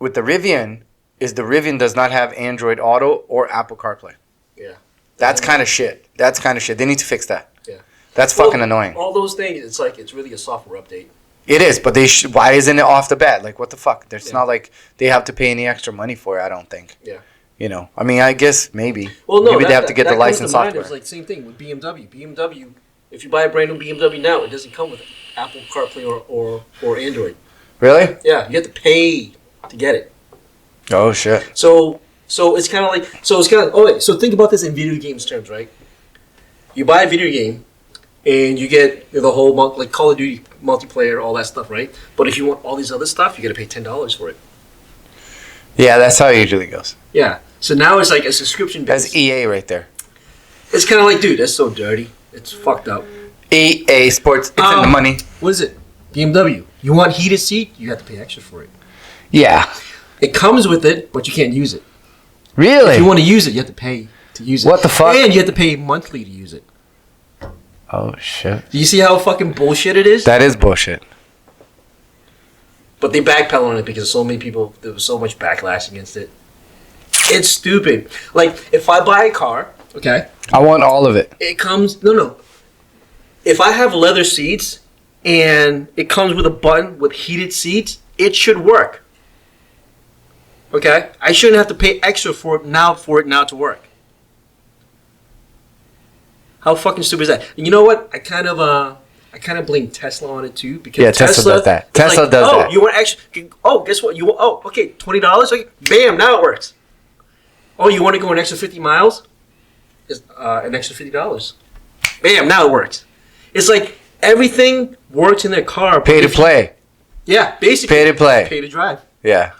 Rivian is the Rivian does not have Android Auto or Apple CarPlay. Yeah. That's kind of shit. They need to fix that. Yeah. That's fucking annoying. All those things, it's really a software update. It is, but why isn't it off the bat? Like, what the fuck? It's Yeah. not like they have to pay any extra money for it, I don't think. Yeah. You know, I mean, I guess maybe. Well, no, maybe they have to get the licensed software. It's like same thing with BMW. BMW, if you buy a brand new BMW now, it doesn't come with Apple CarPlay or Android. Really? Yeah, you have to pay to get it. Oh, shit. So it's kind of like so think about this in video games terms, right? You buy a video game, and you get the whole like Call of Duty multiplayer, all that stuff, right? But if you want all these other stuff, you got to pay $10 for it. Yeah, that's how it usually goes. Yeah. So now it's like a subscription That's base. EA right there. It's kind of like, dude, that's so dirty. It's fucked up. EA Sports. It's in the money. What is it? BMW. You want heated seat? You have to pay extra for it. Yeah. It comes with it, but you can't use it. Really? If you want to use it, you have to pay to use it. What the fuck? And you have to pay monthly to use it. Oh, shit. Do you see how fucking bullshit it is? That is bullshit. But they backpedal on it because so many people, there was so much backlash against it. It's stupid. Like, if I buy a car, okay, I want all of it. it comes, no. If I have leather seats and it comes with a button with heated seats, it should work. Okay? I shouldn't have to pay extra for it now to work. How fucking stupid is that? And you know what? I kind of blame Tesla on it too because Yeah, Tesla does that. it's Tesla does oh, that. you want extra? Oh, guess what? Okay, $20. Okay, bam, now it works. Oh, you want to go an extra 50 miles? It's an extra $50. Bam, now it works. It's like everything works in their car. but Pay to if you- play. Yeah, basically. Pay to play. Pay to drive. Yeah.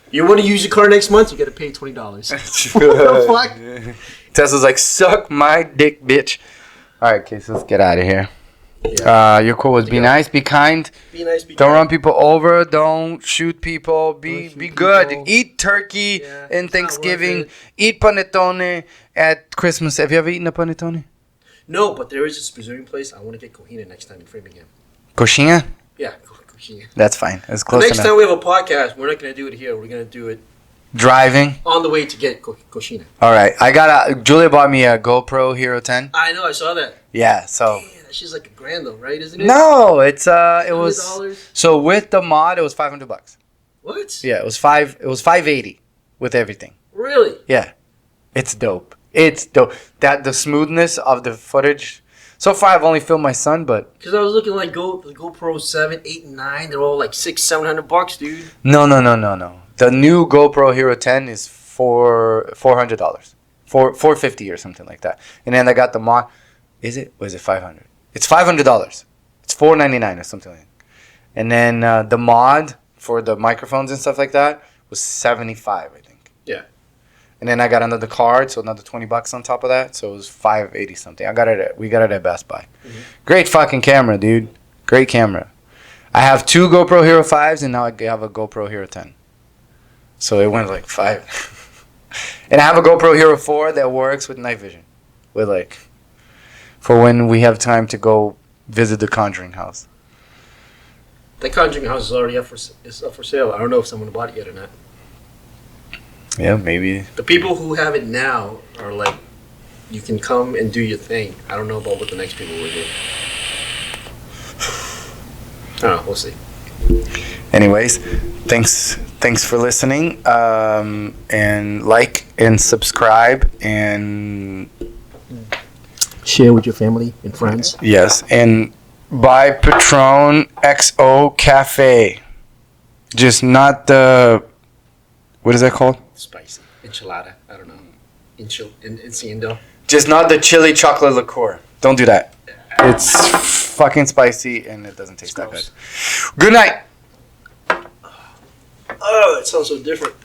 You want to use your car next month? You got to pay $20. What the fuck? Tesla's like, suck my dick, bitch. All right, Case, let's get out of here. Yeah. Your quote was: be nice, be kind, Be nice. Be don't kind. run people over, don't shoot people, be Don't shoot good. people. Eat turkey Yeah, in it's not Thanksgiving. worth Eat panettone at Christmas. Have you ever eaten a panettone? No, but there is this preserving place. I want to get Cohina next time in Framingham. Coxinha? Yeah, Cohina. That's fine. That's The close next enough. time we have a podcast, we're not going to do it here. We're going to do it Driving. on the way to get Cohina. All right. Julia bought me a GoPro Hero 10. I know, I saw that. Yeah. So Man, that shit's like $1,000 though, right? Isn't it? no, it was $100? so with the mod it was $500. What? Yeah, it was $580 with everything. Really? Yeah. It's dope. It's dope. That the smoothness of the footage. So far I've only filmed my son, but Because I was looking like the GoPro 7, 8, and 9. They're all like $600-$700, dude. no. The new GoPro Hero 10 is $400. $450 or something like that. And then I got the mod. Is it? Or is it $500? It's $500. It's $499 or something like that. And then the mod for the microphones and stuff like that was $75, I think. Yeah. And then I got another card, so another $20 on top of that. So it was $580 something. We got it at Best Buy. Mm-hmm. Great fucking camera, dude. Great camera. I have 2 GoPro Hero 5s and now I have a GoPro Hero 10. So it went like 5. And I have a GoPro Hero 4 that works with night vision. With like for when we have time to go visit the Conjuring house. The Conjuring House is already is up for sale. I don't know if someone bought it yet or not. Yeah, maybe. The people who have it now are like, you can come and do your thing. I don't know about what the next people will do. I don't know. We'll see. Anyways, thanks for listening, and like and subscribe, and Share with your family and friends. yes, and buy Patron XO Cafe. Just not the, what is that called? Spicy. Enchilada. I don't know. Enciendo. Just not the chili chocolate liqueur. Don't do that. It's fucking spicy and it doesn't taste that good. Gross. Good night. Oh, it sounds so different.